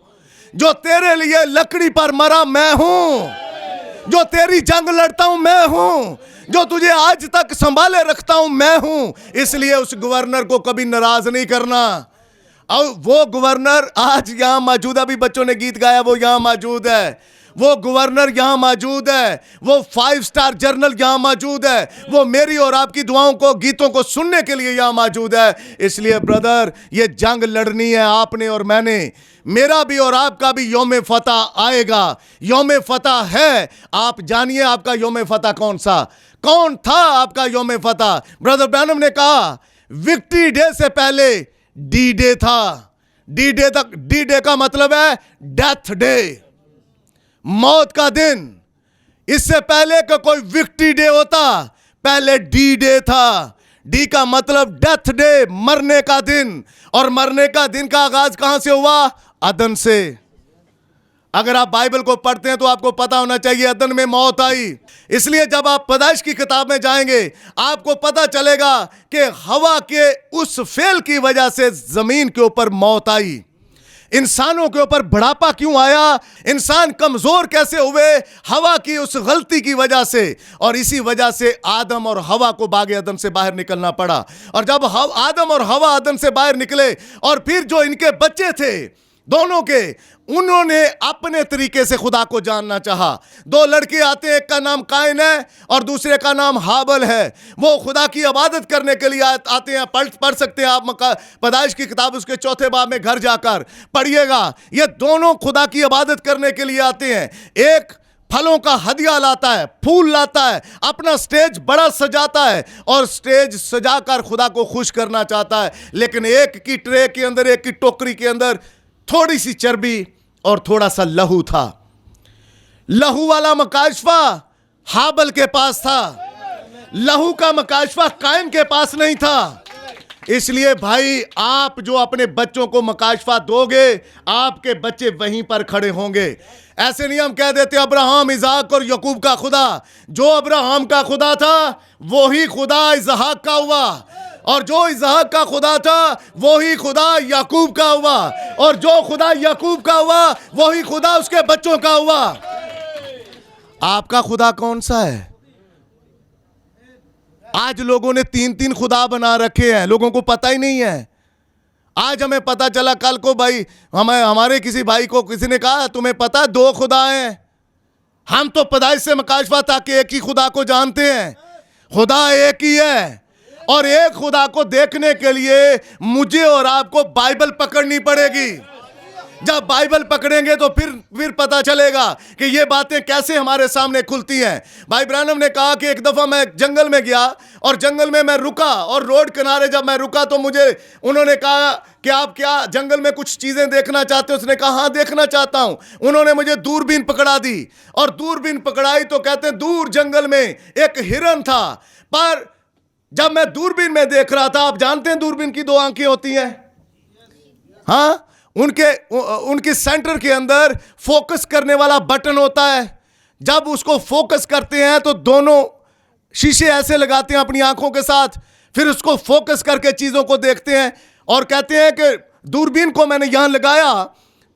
जो तेरे लिए लकड़ी पर मरा, मैं हूं जो तेरी जंग लड़ता हूं, मैं हूं जो तुझे आज तक संभाले रखता हूं, मैं हूं। इसलिए उस गवर्नर को कभी नाराज नहीं करना। और वो गवर्नर आज यहां मौजूद है। अभी बच्चों ने गीत गाया, वो यहां मौजूद है। वो गवर्नर यहां मौजूद है। वो 5 स्टार जनरल यहां मौजूद है। वो मेरी और आपकी दुआओं को, गीतों को सुनने के लिए यहां मौजूद है। इसलिए ब्रदर, ये जंग लड़नी है आपने और मैंने। मेरा भी और आपका भी यौम फतह आएगा, यौम फतह है। आप जानिए आपका यौम फतह कौन था आपका यौम फतह। ब्रदर ब्रैनम ने कहा, विक्ट्री डे से पहले डी डे था। डी डे का मतलब है डेथ डे, मौत का दिन। इससे पहले का कोई विक्ट्री डे होता, पहले डी डे था। डी का मतलब डेथ डे, मरने का दिन। और मरने का दिन का आगाज कहां से हुआ? अदन से। अगर आप बाइबल को पढ़ते हैं तो आपको पता होना चाहिए अदन में मौत आई। इसलिए जब आप पैदाइश की किताब में जाएंगे, आपको पता चलेगा कि हवा के उस फेल की वजह से जमीन के ऊपर मौत आई। इंसानों के ऊपर बुढ़ापा क्यों आया? इंसान कमजोर कैसे हुए? हवा की उस गलती की वजह से। और इसी वजह से आदम और हवा को बागे अदन से बाहर निकलना पड़ा। और जब आदम और हवा अदन से बाहर निकले, और फिर जो इनके बच्चे थे दोनों के, उन्होंने अपने तरीके से खुदा को जानना चाहा। दो लड़के आते हैं, एक का नाम काइन है और दूसरे का नाम हाबल है। वो खुदा की इबादत करने के लिए आते हैं। पढ़ सकते हैं आप पैदाइश की किताब उसके 4 बाब में घर जाकर पढ़िएगा। ये दोनों खुदा की इबादत करने के लिए आते हैं। एक फलों का हदिया लाता है, फूल लाता है, अपना स्टेज बड़ा सजाता है और स्टेज सजाकर खुदा को खुश करना चाहता है। लेकिन एक की ट्रे के अंदर, एक की टोकरी के अंदर थोड़ी सी चर्बी और थोड़ा सा लहू था। लहू वाला मकाशफा हाबल के पास था, लहू का मकाशफा काइन के पास नहीं था। इसलिए भाई, आप जो अपने बच्चों को मकाशफा दोगे, आपके बच्चे वहीं पर खड़े होंगे। ऐसे नहीं हम कह देते अब्राहम, इज़हाक और यकूब का खुदा। जो अब्राहम का खुदा था वही खुदा इज़हाक का हुआ, और जो इज़हाक का खुदा था वही खुदा याकूब का हुआ, और जो खुदा याकूब का हुआ वही खुदा उसके बच्चों का हुआ। आपका खुदा कौन सा है? आज लोगों ने 3-3 खुदा बना रखे हैं, लोगों को पता ही नहीं है। आज हमें पता चला, कल को भाई हमारे किसी भाई को किसी ने कहा तुम्हें पता है 2 खुदा हैं। हम तो पैदाइश से मकाशफा था कि एक ही खुदा को जानते हैं। खुदा एक ही है, और एक खुदा को देखने के लिए मुझे और आपको बाइबल पकड़नी पड़ेगी। जब बाइबल पकड़ेंगे तो फिर पता चलेगा कि ये बातें कैसे हमारे सामने खुलती हैं। भाई ब्रानम ने कहा कि एक दफ़ा मैं जंगल में गया और जंगल में मैं रुका, और रोड किनारे जब मैं रुका तो मुझे उन्होंने कहा कि आप क्या जंगल में कुछ चीज़ें देखना चाहते हो? उसने कहा हाँ देखना चाहता हूँ। उन्होंने मुझे दूरबीन पकड़ा दी, और दूरबीन पकड़ाई तो कहते हैं दूर जंगल में एक हिरन था। पर जब मैं दूरबीन में देख रहा था, आप जानते हैं दूरबीन की 2 आंखें होती हैं, हाँ, उनके सेंटर के अंदर फोकस करने वाला बटन होता है। जब उसको फोकस करते हैं तो दोनों शीशे ऐसे लगाते हैं अपनी आंखों के साथ, फिर उसको फोकस करके चीज़ों को देखते हैं और कहते हैं कि दूरबीन को मैंने यहां लगाया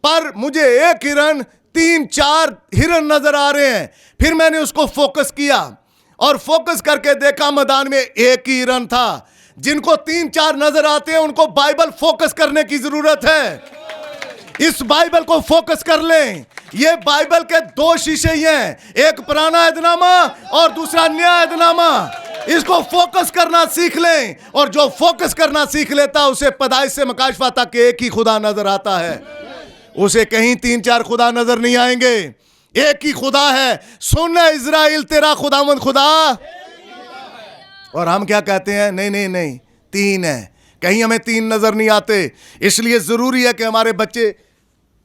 पर मुझे एक हिरन 3-4 हिरन नजर आ रहे हैं। फिर मैंने उसको फोकस किया और फोकस करके देखा मैदान में एक ही हिरन था। जिनको 3-4 नजर आते हैं उनको बाइबल फोकस करने की जरूरत है। इस बाइबल को फोकस कर लें। ये बाइबल के 2 शीशे ही हैं, एक पुराना ऐदनामा और दूसरा नया ऐदनामा। इसको फोकस करना सीख लें, और जो फोकस करना सीख लेता उसे पैदाइश से मकाशफा तक एक ही खुदा नजर आता है। उसे कहीं 3-4 खुदा नजर नहीं आएंगे, एक ही खुदा है। सुन इज़राइल, तेरा खुदावंद खुदा। और हम क्या कहते हैं? नहीं नहीं नहीं, 3 है। कहीं हमें 3 नजर नहीं आते। इसलिए जरूरी है कि हमारे बच्चे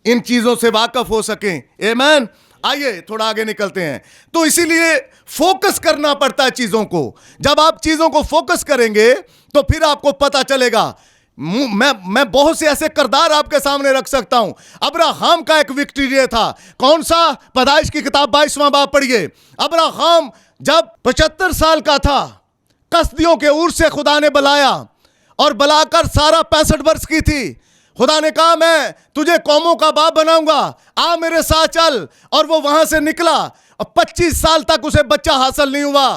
इन चीजों से वाकफ हो सकें। आमीन। आइए थोड़ा आगे निकलते हैं। तो इसीलिए फोकस करना पड़ता है चीजों को। जब आप चीजों को फोकस करेंगे तो फिर आपको पता चलेगा। मैं बहुत से ऐसे किरदार आपके सामने रख सकता हूं। अब्राहम का एक विक्ट्री था। कौन सा? पैदाइश की किताब 22वां बाब पढ़िए। अब्राहम जब 75 साल का था, कसदियों के ऊर से खुदा ने बुलाया, और बुलाकर सारा 65 वर्ष की थी। खुदा ने कहा मैं तुझे कौमों का बाप बनाऊंगा, आ मेरे साथ चल। और वो वहां से निकला, और 25 साल तक उसे बच्चा हासिल नहीं हुआ।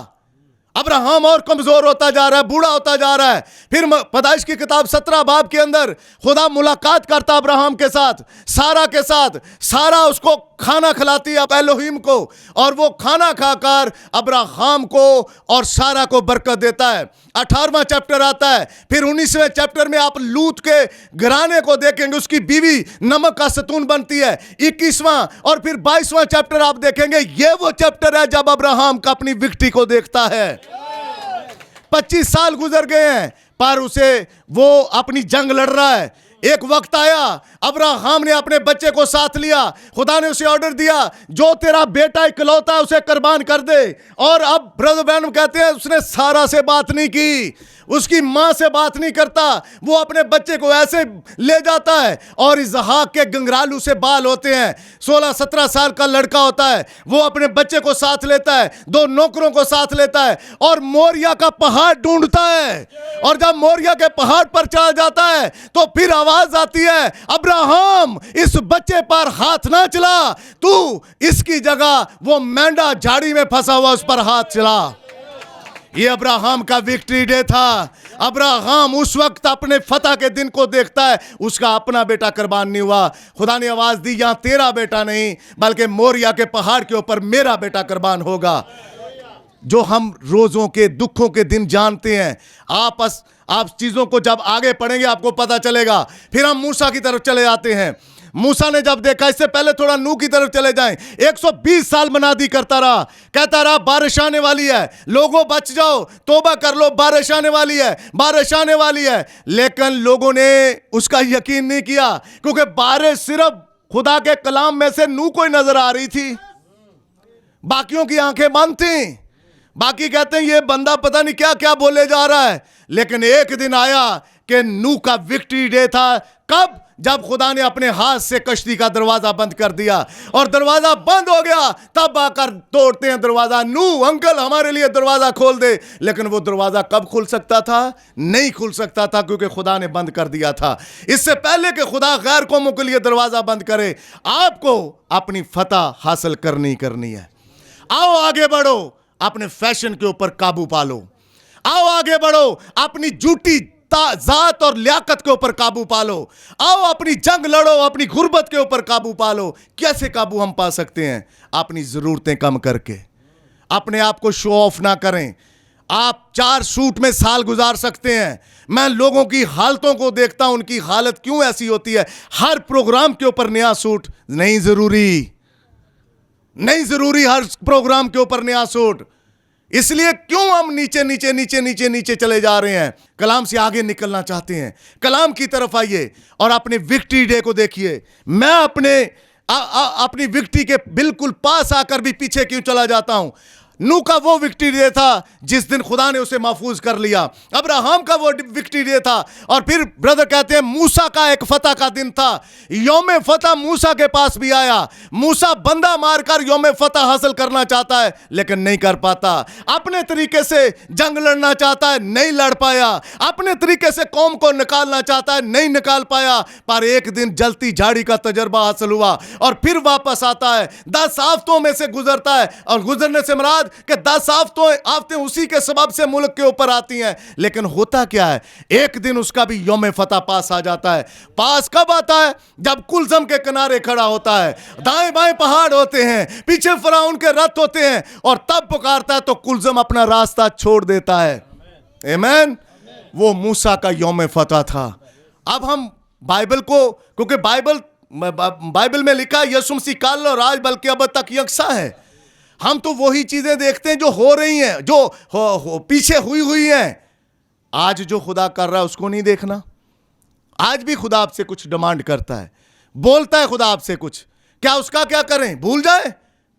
अब्राहम और कमजोर होता जा रहा है, बूढ़ा होता जा रहा है। फिर पैदाइश की किताब 17 बाब के अंदर खुदा मुलाकात करता अब्राहम के साथ, सारा के साथ। सारा उसको खाना खिलाती है एलोहिम को, और वो खाना खाकर अब्राहम को और सारा को बरकत देता है। 18वां चैप्टर आता है। फिर 19वें चैप्टर में आप लूत के घराने को देखेंगे, उसकी बीवी नमक का सतून बनती है। 21वां और फिर 22वां चैप्टर आप देखेंगे। ये वो चैप्टर है जब अब्राहम का अपनी विक्ट्री को देखता है। 25 साल गुजर गए हैं, पर उसे वो अपनी जंग लड़ रहा है। एक वक्त आया, अब्राहम ने अपने बच्चे को साथ लिया। खुदा ने उसे ऑर्डर दिया, जो तेरा बेटा इकलौता है उसे कुर्बान कर दे। और अब ब्रदर बैनम कहते हैं उसने सारा से बात नहीं की, उसकी मां से बात नहीं करता। वो अपने बच्चे को ऐसे ले जाता है, और इज़हाक के गंगरालू से बाल होते हैं, 16-17 साल का लड़का होता है। वो अपने बच्चे को साथ लेता है, 2 नौकरों को साथ लेता है, और मोरिया का पहाड़ ढूंढता है। और जब मोरिया के पहाड़ पर चढ़ा जाता है तो फिर आवाज आती है, अब्राहम इस बच्चे पर हाथ ना चला, तू इसकी जगह वो मेंढा झाड़ी में फंसा हुआ उस पर हाथ चला। ये अब्राहम का विक्ट्री डे था। अब्राहम उस वक्त अपने फतह के दिन को देखता है, उसका अपना बेटा कुर्बान नहीं हुआ। खुदा ने आवाज दी, यहां तेरा बेटा नहीं बल्कि मोरिया के पहाड़ के ऊपर मेरा बेटा कुर्बान होगा। जो हम रोजों के दुखों के दिन जानते हैं, आप चीजों को जब आगे पढ़ेंगे आपको पता चलेगा। फिर हम मूसा की तरफ चले जाते हैं। मूसा ने जब देखा, इससे पहले थोड़ा नूह की तरफ चले जाएं, 120 साल मनादी करता रहा, कहता रहा बारिश आने वाली है, लोगों बच जाओ, तौबा कर लो, बारिश आने वाली है, बारिश आने वाली है। लेकिन लोगों ने उसका यकीन नहीं किया, क्योंकि बारिश सिर्फ खुदा के कलाम में से नूह को ही नजर आ रही थी, बाकियों की आंखें बंद थी। बाकी कहते हैं ये बंदा पता नहीं क्या क्या बोले जा रहा है। लेकिन एक दिन आया कि नूह का विक्ट्री डे था। कब? जब खुदा ने अपने हाथ से कश्ती का दरवाजा बंद कर दिया, और दरवाजा बंद हो गया, तब आकर तोड़ते हैं दरवाजा, नूह अंकल हमारे लिए दरवाजा खोल दे। लेकिन वो दरवाजा कब खुल सकता था? नहीं खुल सकता था, क्योंकि खुदा ने बंद कर दिया था। इससे पहले कि खुदा गैर कौमों के लिए दरवाजा बंद करे, आपको अपनी फतह हासिल करनी है। आओ आगे बढ़ो, अपने फैशन के ऊपर काबू पालो। आओ आगे बढ़ो, अपनी झूठी जात और लियाकत के ऊपर काबू पालो। आओ अपनी जंग लड़ो, अपनी गुर्बत के ऊपर काबू पालो। कैसे काबू हम पा सकते हैं? अपनी जरूरतें कम करके। अपने आप को शो ऑफ ना करें। आप 4 सूट में साल गुजार सकते हैं। मैं लोगों की हालतों को देखता हूं, उनकी हालत क्यों ऐसी होती है? हर प्रोग्राम के ऊपर नया सूट, नहीं जरूरी हर प्रोग्राम के ऊपर नया सूट। इसलिए क्यों हम नीचे चले जा रहे हैं? कलाम से आगे निकलना चाहते हैं। कलाम की तरफ आइए और अपने विक्ट्री डे को देखिए। मैं अपनी विक्ट्री के बिल्कुल पास आकर भी पीछे क्यों चला जाता हूं? नूह का वो विक्ट्री डे था जिस दिन खुदा ने उसे महफूज कर लिया। अब्राहम का वो विक्ट्री डे था। और फिर ब्रदर कहते हैं मूसा का एक फतह का दिन था। यौम फतह मूसा के पास भी आया। मूसा बंदा मारकर यौम फतह हासिल करना चाहता है, लेकिन नहीं कर पाता। अपने तरीके से जंग लड़ना चाहता है, नहीं लड़ पाया। अपने तरीके से कौम को निकालना चाहता है, नहीं निकाल पाया। पर एक दिन जलती झाड़ी का तजर्बा हासिल हुआ और फिर वापस आता है। 10 आफतों में से गुजरता है, और गुजरने से मुराद कि 10 आफतें उसी के सबब से मुल्क के ऊपर आती हैं। लेकिन होता क्या है? एक दिन उसका भी यौम फतह पास आ जाता है। पास कब आता है? जब कुलजम के किनारे खड़ा होता है। दाएं बाएं पहाड़ होते हैं, पीछे फिरौन के रथ होते हैं, और तब पुकारता है तो कुलजम अपना रास्ता छोड़ देता है। आमीन। वो मूसा का यौम फतह था। अब हम बाइबल को, क्योंकि बाइबल में लिखा यीशु मसीह कल और आज बल्कि अब तक यकसा है। हम तो वही चीजें देखते हैं जो हो रही हैं, जो पीछे हुई हैं। आज जो खुदा कर रहा है उसको नहीं देखना। आज भी खुदा आपसे कुछ डिमांड करता है, बोलता है खुदा आपसे कुछ। क्या उसका क्या करें? भूल जाए?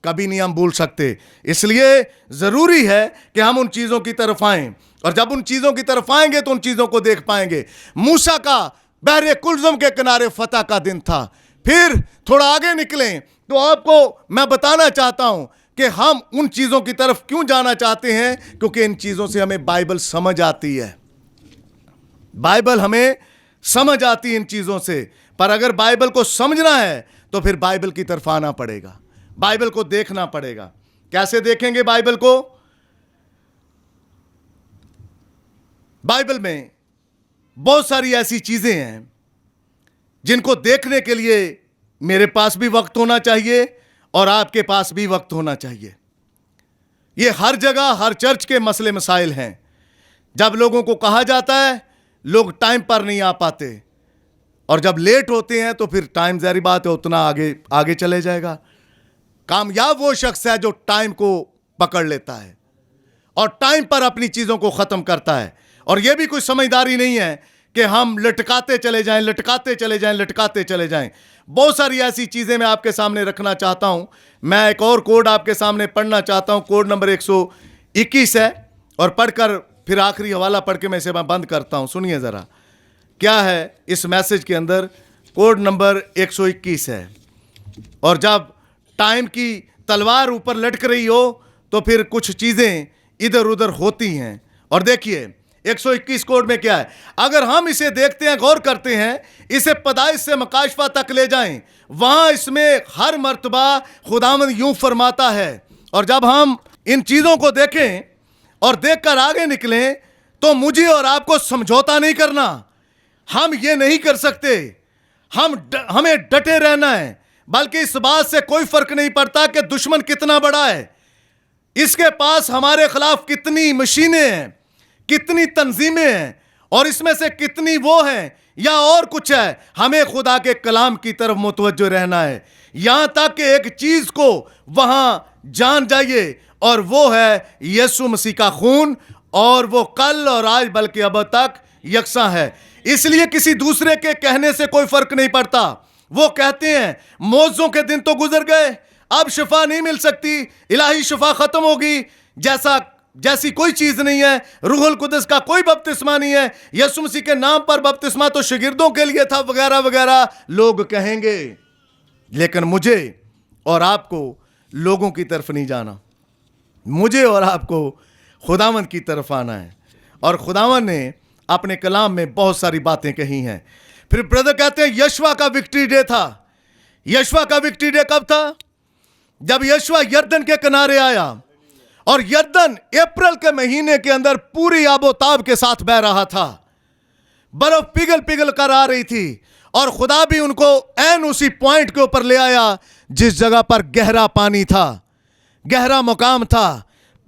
कभी नहीं हम भूल सकते। इसलिए जरूरी है कि हम उन चीजों की तरफ आएं, और जब उन चीजों की तरफ आएंगे तो उन चीजों को देख पाएंगे। मूसा का बहरे कुलजम के किनारे फतह का दिन था। फिर थोड़ा आगे निकलें तो आपको मैं बताना चाहता हूं कि हम उन चीजों की तरफ क्यों जाना चाहते हैं, क्योंकि इन चीजों से हमें बाइबल समझ आती है। बाइबल हमें समझ आती है इन चीजों से। पर अगर बाइबल को समझना है तो फिर बाइबल की तरफ आना पड़ेगा, बाइबल को देखना पड़ेगा। कैसे देखेंगे बाइबल को? बाइबल में बहुत सारी ऐसी चीजें हैं जिनको देखने के लिए मेरे पास भी वक्त होना चाहिए और आपके पास भी वक्त होना चाहिए। ये हर जगह हर चर्च के मसले मसाइल हैं। जब लोगों को कहा जाता है लोग टाइम पर नहीं आ पाते, और जब लेट होते हैं तो फिर टाइम ज़ाहिर बात है उतना आगे चले जाएगा। कामयाब वो शख्स है जो टाइम को पकड़ लेता है और टाइम पर अपनी चीज़ों को ख़त्म करता है। और यह भी कोई समझदारी नहीं है कि हम लटकाते चले जाएं। बहुत सारी ऐसी चीज़ें मैं आपके सामने रखना चाहता हूं। मैं एक और कोड आपके सामने पढ़ना चाहता हूं। कोड नंबर 121 है, और पढ़कर फिर आखिरी हवाला पढ़ के मैं इसे बंद करता हूं। सुनिए ज़रा क्या है इस मैसेज के अंदर। कोड नंबर 121 है, और जब टाइम की तलवार ऊपर लटक रही हो तो फिर कुछ चीज़ें इधर उधर होती हैं। और देखिए 121 कोड में क्या है। अगर हम इसे देखते हैं, गौर करते हैं, इसे पैदाइश से मकाशफा तक ले जाएं, वहां इसमें हर मर्तबा खुदावंद यूं फरमाता है। और जब हम इन चीज़ों को देखें और देखकर आगे निकलें, तो मुझे और आपको समझौता नहीं करना। हम ये नहीं कर सकते, हमें डटे रहना है। बल्कि इस बात से कोई फर्क नहीं पड़ता कि दुश्मन कितना बड़ा है, इसके पास हमारे खिलाफ कितनी मशीनें हैं, कितनी तंजीमें हैं, और इसमें से कितनी वो हैं या और कुछ है। हमें खुदा के कलाम की तरफ मुतवज्जो रहना है, यहां तक कि एक चीज को वहां जान जाइए, और वो है यीशु मसीह का खून, और वो कल और आज बल्कि अब तक यकसा है। इसलिए किसी दूसरे के कहने से कोई फर्क नहीं पड़ता। वो कहते हैं मौजों के दिन तो गुजर गए, अब शिफा नहीं मिल सकती, इलाही शिफा खत्म होगी, जैसी कोई चीज नहीं है, रूहुल कुदस का कोई बपतिस्मा नहीं है, यीशु मसीह के नाम पर बपतिस्मा तो शागिर्दों के लिए था, वगैरह वगैरह लोग कहेंगे। लेकिन मुझे और आपको लोगों की तरफ नहीं जाना, मुझे और आपको खुदावंद की तरफ आना है। और खुदावंद ने अपने कलाम में बहुत सारी बातें कही हैं। फिर ब्रदर कहते हैं यशवा का विक्ट्री डे था। यशवा का विक्ट्री डे कब था? जब यशवा यरदन के किनारे आया, और यरदन अप्रैल के महीने के अंदर पूरी आबोताब के साथ बह रहा था, बर्फ पिघल पिघल कर आ रही थी, और खुदा भी उनको ऐन उसी पॉइंट के ऊपर ले आया जिस जगह पर गहरा पानी था, गहरा मुकाम था,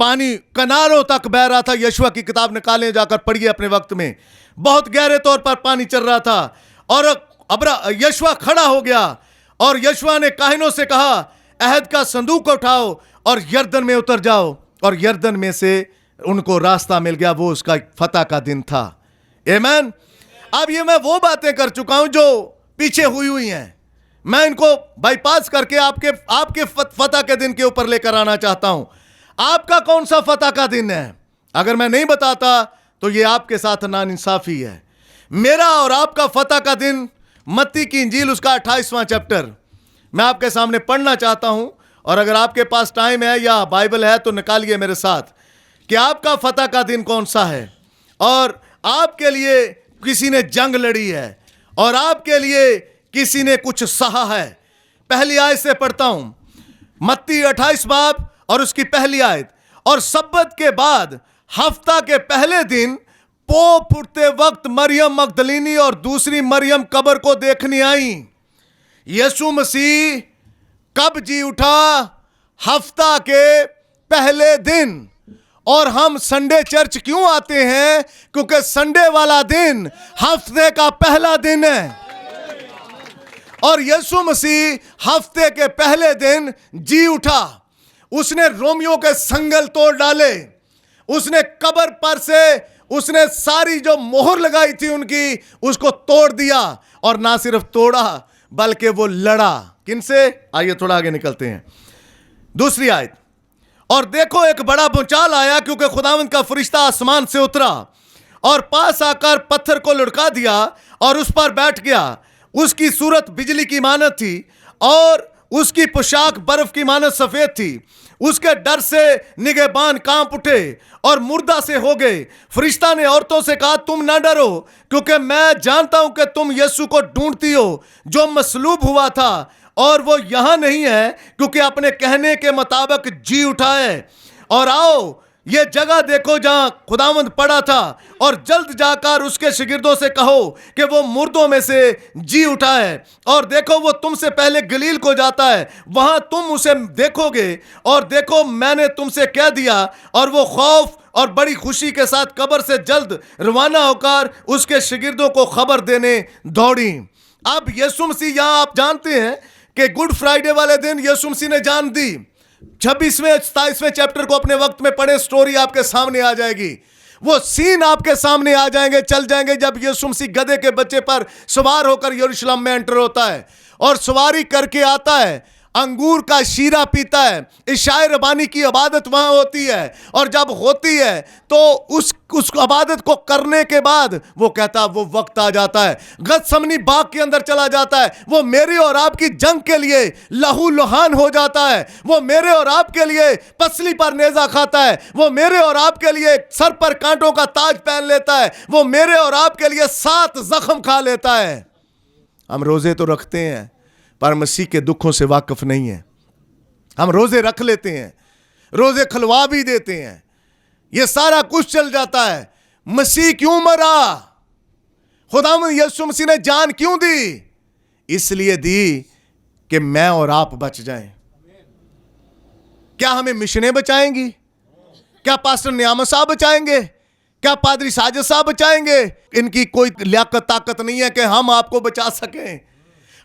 पानी किनारों तक बह रहा था। यशवा की किताब निकालें, जाकर पढ़िए अपने वक्त में, बहुत गहरे तौर पर पानी चल रहा था। और यशवा खड़ा हो गया, और यशवा ने काहिनों से कहा अहद का संदूक उठाओ और यरदन में उतर जाओ, और यरदन में से उनको रास्ता मिल गया। वो उसका फतह का दिन था। आमीन। अब ये मैं वो बातें कर चुका हूं जो पीछे हुई हैं, मैं इनको बाईपास करके आपके फतह के दिन के ऊपर लेकर आना चाहता हूं। आपका कौन सा फतह का दिन है? अगर मैं नहीं बताता तो ये आपके साथ नाइंसाफी है। मेरा और आपका फतह का दिन मत्ती की इंजील उसका 28वां चैप्टर मैं आपके सामने पढ़ना चाहता हूं, और अगर आपके पास टाइम है या बाइबल है तो निकालिए मेरे साथ कि आपका फतह का दिन कौन सा है, और आपके लिए किसी ने जंग लड़ी है, और आपके लिए किसी ने कुछ सहा है। पहली आयत से पढ़ता हूं, मत्ती 28 बाब और उसकी पहली आयत। और सब्बत के बाद हफ्ता के पहले दिन पोप उठते वक्त मरियम मगदलीनी और दूसरी मरियम कब्र को देखने आई। यीशु मसीह कब जी उठा? हफ्ता के पहले दिन। और हम संडे चर्च क्यों आते हैं? क्योंकि संडे वाला दिन हफ्ते का पहला दिन है, और यीशु मसीह हफ्ते के पहले दिन जी उठा। उसने रोमियों के संगल तोड़ डाले, उसने कब्र पर से उसने सारी जो मोहर लगाई थी उनकी, उसको तोड़ दिया। और ना सिर्फ तोड़ा बल्कि वो लड़ा। किनसे? आइए थोड़ा आगे निकलते हैं। दूसरी आयत। और देखो एक बड़ा भूचाल आया, क्योंकि खुदावंद का फरिश्ता आसमान से उतरा और पास आकर पत्थर को लुढ़का दिया और उस पर बैठ गया। उसकी सूरत बिजली की मानत थी और उसकी पोशाक बर्फ की मानत सफेद थी। उसके डर से निगहबान कांप उठे और मुर्दा से हो गए। फरिश्ता ने औरतों से कहा, तुम ना डरो, क्योंकि मैं जानता हूं कि तुम यीशु को ढूंढती हो जो मसलूब हुआ था, और वो यहां नहीं है, क्योंकि अपने कहने के मुताबिक जी उठा है। और आओ ये जगह देखो जहां खुदावंद पड़ा था, और जल्द जाकर उसके शागिर्दों से कहो कि वो मुर्दों में से जी उठा है। और देखो वो तुमसे पहले गलील को जाता है, वहां तुम उसे देखोगे। और देखो मैंने तुमसे कह दिया। और वो खौफ और बड़ी खुशी के साथ कब्र से जल्द रवाना होकर उसके शागिर्दों को खबर देने दौड़ी। अब यीशु मसीह, यहां आप जानते हैं कि गुड फ्राइडे वाले दिन यीशु मसीह ने जान दी। 26वें 27वें चैप्टर को अपने वक्त में पढ़े, स्टोरी आपके सामने आ जाएगी। वो सीन आपके सामने आ जाएंगे, चल जाएंगे, जब यीशु मसीह गधे के बच्चे पर सवार होकर यरूशलेम में एंटर होता है और सवारी करके आता है, अंगूर का शीरा पीता है। इशाए रबानी की इबादत वहां होती है, और जब होती है तो उस इबादत को करने के बाद वो कहता वो वक्त आ जाता है, गतसमनी बाग के अंदर चला जाता है। वो मेरे और आपकी जंग के लिए लहू लुहान हो जाता है। वो मेरे और आपके लिए पसली पर नेजा खाता है। वो मेरे और आपके लिए सर पर कांटों का ताज पहन लेता है। वो मेरे और आपके लिए 7 जख्म खा लेता है। हम रोजे तो रखते हैं पर मसीह के दुखों से वाकिफ नहीं है। हम रोजे रख लेते हैं, रोजे खुलवा भी देते हैं, ये सारा कुछ चल जाता है। मसीह क्यों मरा? खुदावंद यीशु मसीह ने जान क्यों दी? इसलिए दी कि मैं और आप बच जाएं। क्या हमें मिशनें बचाएंगी? क्या पास्टर नियामत साहब बचाएंगे? क्या पादरी साजिद साहब बचाएंगे? इनकी कोई लियाकत ताकत नहीं है कि हम आपको बचा सकें।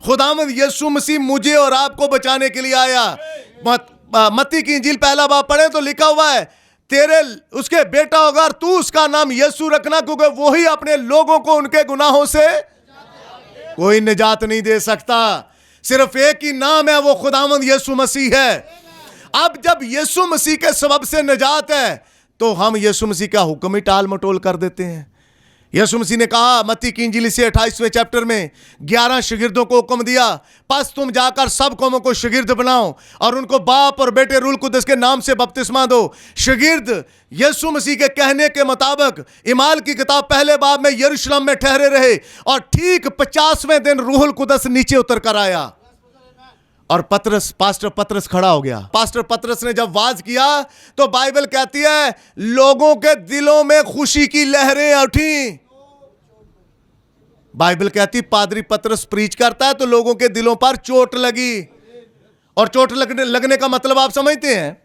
खुदावंद यीशु मसीह मुझे और आपको बचाने के लिए आया। मत्ती की इंजील पहला बाब पढ़े तो लिखा हुआ है, तेरे उसके बेटा होगा और तू उसका नाम यीशु रखना, क्योंकि वो ही अपने लोगों को उनके गुनाहों से कोई निजात नहीं दे सकता। सिर्फ एक ही नाम है, वो खुदावंद यीशु मसीह है। अब जब यीशु मसीह के सबब से निजात है तो हम यीशु मसीह का हुक्म ही टाल मटोल कर देते हैं। यीशु मसीह ने कहा मत्ती की इंजील से 28वें चैप्टर में 11 शागिर्दों को हुक्म दिया, बस तुम जाकर सब कौमों को शागिर्द बनाओ और उनको बाप और बेटे रूल कुदस के नाम से बपतिस्मा दो। शागिर्द यीशु मसीह के कहने के मुताबिक इमाल की किताब पहले बाब में यरूशलेम में ठहरे रहे और ठीक 50वें दिन रूहुल कुदस नीचे उतर कर आया और पास्टर पतरस खड़ा हो गया। पास्टर पतरस ने जब वाज किया तो बाइबल कहती है लोगों के दिलों में खुशी की लहरें उठी। बाइबल कहती पादरी पतरस प्रीच करता है तो लोगों के दिलों पर चोट लगी। और चोट लगने का मतलब आप समझते हैं?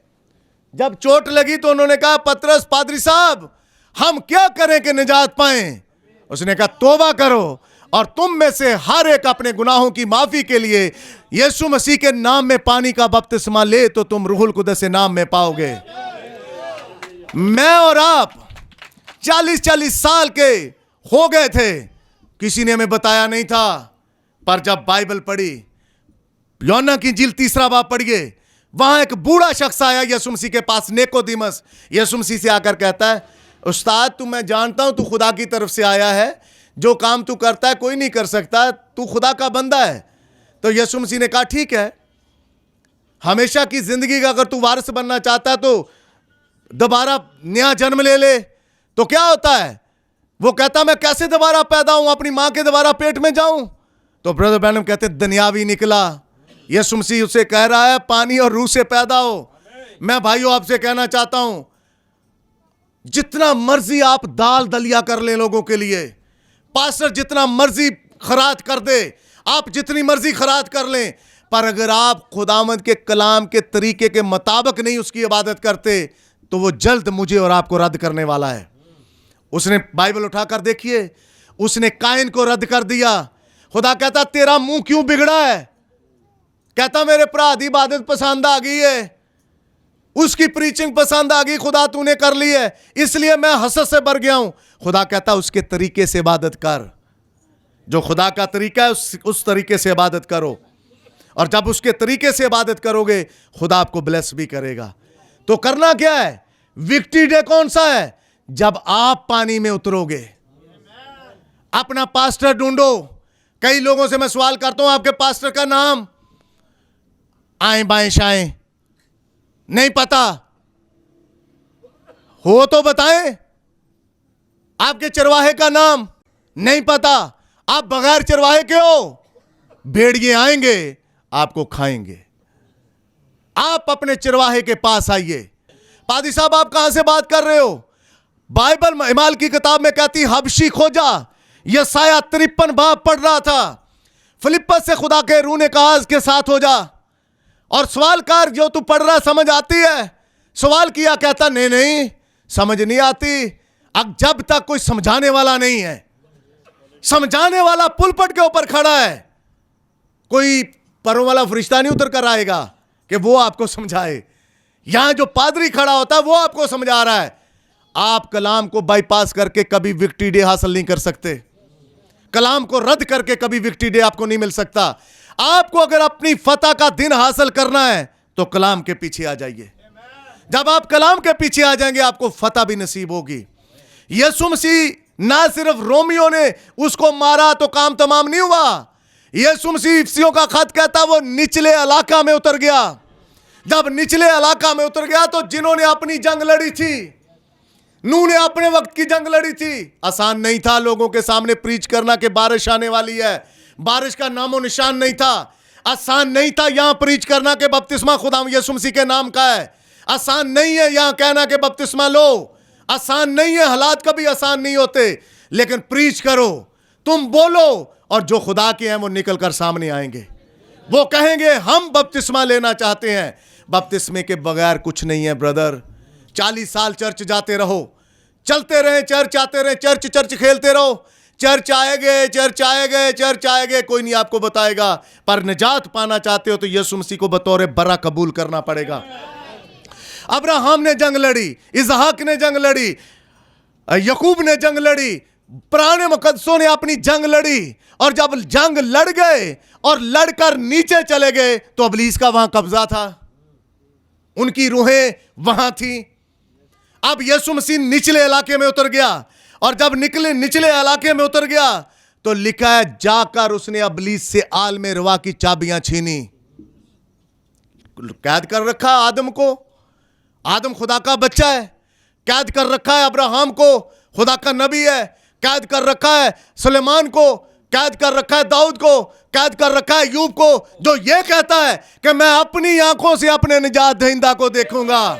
जब चोट लगी तो उन्होंने कहा पतरस पादरी साहब हम क्या करें कि निजात पाएं? उसने कहा तौबा करो और तुम में से हर एक अपने गुनाहों की माफी के लिए यीशु मसीह के नाम में पानी का बपतिस्मा ले तो तुम रूहुल कुदस के नाम में पाओगे। मैं और आप 40-40 साल के हो गए थे, किसी ने हमें बताया नहीं था। पर जब बाइबल पढ़ी, यूहन्ना की इंजील 3 बाब पढ़िए, वहां एक बूढ़ा शख्स आया यीशु मसीह के पास, निकोदेमस। यीशु मसीह से आकर कहता है उस्ताद तू मैं जानता हूं तू खुदा की तरफ से आया है, जो काम तू करता है कोई नहीं कर सकता, तू खुदा का बंदा है। तो यीशु मसीह ने कहा ठीक है, हमेशा की जिंदगी का अगर तू वारिस बनना चाहता है तो दोबारा नया जन्म ले ले। तो क्या होता है? वो कहता मैं कैसे दोबारा पैदा हूं, अपनी मां के दोबारा पेट में जाऊं? तो ब्रदर ब्रैनम कहते दुनियावी निकला। यीशु मसीह उसे कह रहा है पानी और रूह से पैदा हो। मैं भाइयों आपसे कहना चाहता हूं जितना मर्जी आप दाल दलिया कर लें लोगों के लिए, पास्टर जितना मर्जी खराज कर दे, आप जितनी मर्जी खराज कर लें, पर अगर आप खुदावंद के कलाम के तरीके के मुताबिक नहीं उसकी इबादत करते तो वो जल्द मुझे और आपको रद्द करने वाला है। उसने बाइबल उठाकर देखिए, उसने कायन को रद्द कर दिया। खुदा कहता तेरा मुंह क्यों बिगड़ा है? कहता मेरे भरा दी इबादत पसंद आ गई है, उसकी प्रीचिंग पसंद आ गई, खुदा तूने कर ली है इसलिए मैं हसद से भर गया हूं। खुदा कहता उसके तरीके से इबादत कर, जो खुदा का तरीका है उस तरीके से इबादत करो। और जब उसके तरीके से इबादत करोगे खुदा आपको ब्लेस भी करेगा। तो करना क्या है? विक्ट्री डे कौन सा है? जब आप पानी में उतरोगे। अपना पास्टर ढूंढो। कई लोगों से मैं सवाल करता हूं आपके पास्टर का नाम, आए बाएं शाएं नहीं पता हो तो बताएं। आपके चरवाहे का नाम नहीं पता, आप बगैर चरवाहे के हो, भेड़िए आएंगे आपको खाएंगे। आप अपने चरवाहे के पास आइए। पादी साहब आप कहां से बात कर रहे हो? बाइबल इमाल की किताब में कहती हबशी खोजा। यशायाह 53 बाब पढ़ रहा था। फिलिप्पस से खुदा के रूह ने कहा इसके साथ हो जा। और सवाल कर जो तू पढ़ रहा समझ आती है? सवाल किया, कहता नहीं नहीं समझ नहीं आती। अब जब तक कोई समझाने वाला नहीं है, समझाने वाला पुलपट के ऊपर खड़ा है, कोई परों वाला फरिश्ता नहीं उतर कर आएगा कि वो आपको समझाए। यहां जो पादरी खड़ा होता है वो आपको समझा रहा है। आप कलाम को बाईपास करके कभी विक्ट्री डे हासिल नहीं कर सकते। कलाम को रद्द करके कभी विक्ट्री डे आपको नहीं मिल सकता। आपको अगर अपनी फतह का दिन हासिल करना है तो कलाम के पीछे आ जाइए। जब आप कलाम के पीछे आ जाएंगे आपको फतह भी नसीब होगी। यीशु मसीह ना सिर्फ रोमियो ने उसको मारा तो काम तमाम नहीं हुआ। यीशु मसीह इफ्सियों का खत कहता वो निचले इलाका में उतर गया। जब निचले इलाका में उतर गया तो जिन्होंने अपनी जंग लड़ी थी, नूह ने अपने वक्त की जंग लड़ी थी। आसान नहीं था लोगों के सामने प्रीच करना कि बारिश आने वाली है, बारिश का नामो निशान नहीं था। आसान नहीं था यहां प्रीच करना कि बपतिस्मा खुदा यीशु मसीह के नाम का है। आसान नहीं है यहां कहना कि बपतिस्मा लो। आसान नहीं है, हालात कभी आसान नहीं होते, लेकिन प्रीच करो, तुम बोलो, और जो खुदा के हैं वो निकल कर सामने आएंगे। वो कहेंगे हम बपतिस्मा लेना चाहते हैं। बपतिस्मे के बगैर कुछ नहीं है ब्रदर। 40 साल चर्च जाते रहो, चलते रहे, चर्च आते रहे, चर्च चर्च खेलते रहो, चर्च आएंगे, चर्च आएंगे, चर्च आएंगे, कोई नहीं आपको बताएगा। पर निजात पाना चाहते हो तो यीशु मसीह को बतौर बरा कबूल करना पड़ेगा। अब्राहम ने जंग लड़ी, इसहाक ने जंग लड़ी, यकूब ने जंग लड़ी, पुराने मुकद्दसों ने अपनी जंग लड़ी, और जब जंग लड़ गए और लड़कर नीचे चले गए तो इब्लीस का वहां कब्जा था, उनकी रूहें वहां थी। अब यीशु मसीह निचले इलाके में उतर गया, और जब निचले इलाके में उतर गया तो लिखा है जाकर उसने इब्लीस से आलम रवा की चाबियां छीनी। कैद कर रखा आदम को, आदम खुदा का बच्चा है, कैद कर रखा है अब्राहम को, खुदा का नबी है, कैद कर रखा है सुलेमान को, कैद कर रखा है दाऊद को, कैद कर रखा है यूब को, जो ये कहता है कि मैं अपनी आंखों से अपने निजात दहिंदा को देखूंगा।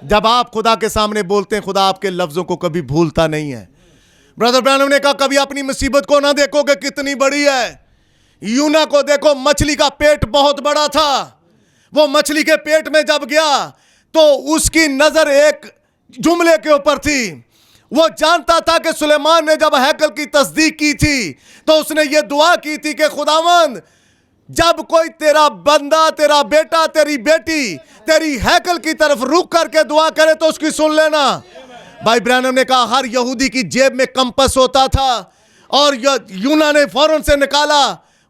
जब आप खुदा के सामने बोलते हैं, खुदा आपके लफ्जों को कभी भूलता नहीं है। ब्रदर ब्रैनम ने कहा कभी अपनी मुसीबत को ना देखो कि कितनी बड़ी है। यूना को देखो, मछली का पेट बहुत बड़ा था, वो मछली के पेट में जब गया तो उसकी नजर एक जुमले के ऊपर थी। वो जानता था कि सुलेमान ने जब हैकल की तस्दीक की थी तो उसने ये दुआ की थी कि खुदावंद जब कोई तेरा बंदा, तेरा बेटा, तेरी बेटी तेरी हैकल की तरफ रुक करके दुआ करे तो उसकी सुन लेना। भाई ब्रैनम ने कहा हर यहूदी की जेब में कंपस होता था, और यूना ने फौरन से निकाला,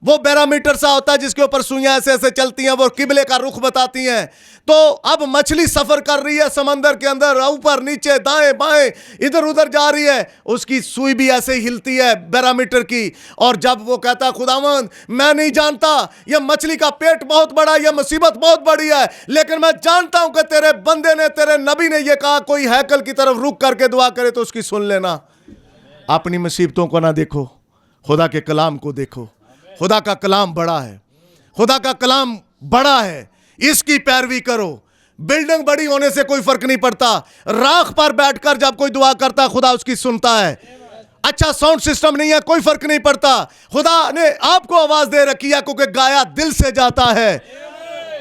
वो बैरोमीटर सा होता है जिसके ऊपर सुइयां ऐसे ऐसे चलती हैं, वो किबले का रुख बताती हैं। तो अब मछली सफर कर रही है समंदर के अंदर, ऊपर नीचे दाएं बाएं इधर उधर जा रही है, उसकी सुई भी ऐसे हिलती है बैरोमीटर की। और जब वो कहता खुदावंद मैं नहीं जानता, ये मछली का पेट बहुत बड़ा, ये मुसीबत बहुत बड़ी है, लेकिन मैं जानता हूं कि तेरे बंदे ने, तेरे नबी ने ये कहा कोई हैकल की तरफ रुक करके दुआ करे तो उसकी सुन लेना। अपनी मुसीबतों को ना देखो, खुदा के कलाम को देखो। खुदा का कलाम बड़ा है, खुदा का कलाम बड़ा है, इसकी पैरवी करो। बिल्डिंग बड़ी होने से कोई फर्क नहीं पड़ता, राख पर बैठकर जब कोई दुआ करता खुदा उसकी सुनता है। अच्छा साउंड सिस्टम नहीं है, कोई फर्क नहीं पड़ता, खुदा ने आपको आवाज दे रखी है क्योंकि गाया दिल से जाता है।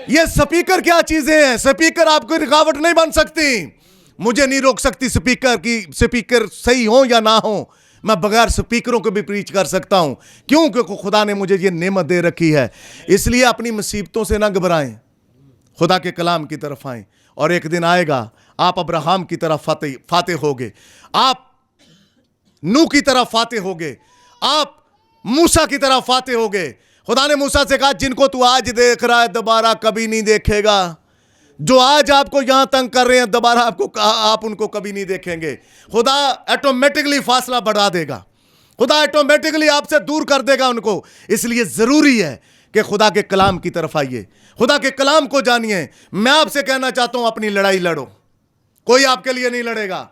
ये स्पीकर क्या चीजें हैं, स्पीकर आपकी रुकावट नहीं बन सकती, मुझे नहीं रोक सकती स्पीकर की, स्पीकर सही हो या ना हो, मैं बगैर स्पीकरों को भी प्रीच कर सकता हूं। क्यों? क्योंकि खुदा ने मुझे ये नेमत दे रखी है। इसलिए अपनी मुसीबतों से ना घबराएं, खुदा के कलाम की तरफ आएं, और एक दिन आएगा आप अब्राहम की तरफ फाते होगे, आप नूह की तरफ फाते होगे, आप मूसा की तरफ फाते होगे। खुदा ने मूसा से कहा जिनको तू आज देख रहा है दोबारा कभी नहीं देखेगा, जो आज आपको यहां तंग कर रहे हैं दोबारा आप उनको कभी नहीं देखेंगे। खुदा ऑटोमेटिकली फासला बढ़ा देगा, खुदा ऑटोमेटिकली आपसे दूर कर देगा उनको। इसलिए जरूरी है कि खुदा के कलाम की तरफ आइए, खुदा के कलाम को जानिए। मैं आपसे कहना चाहता हूं अपनी लड़ाई लड़ो, कोई आपके लिए नहीं लड़ेगा।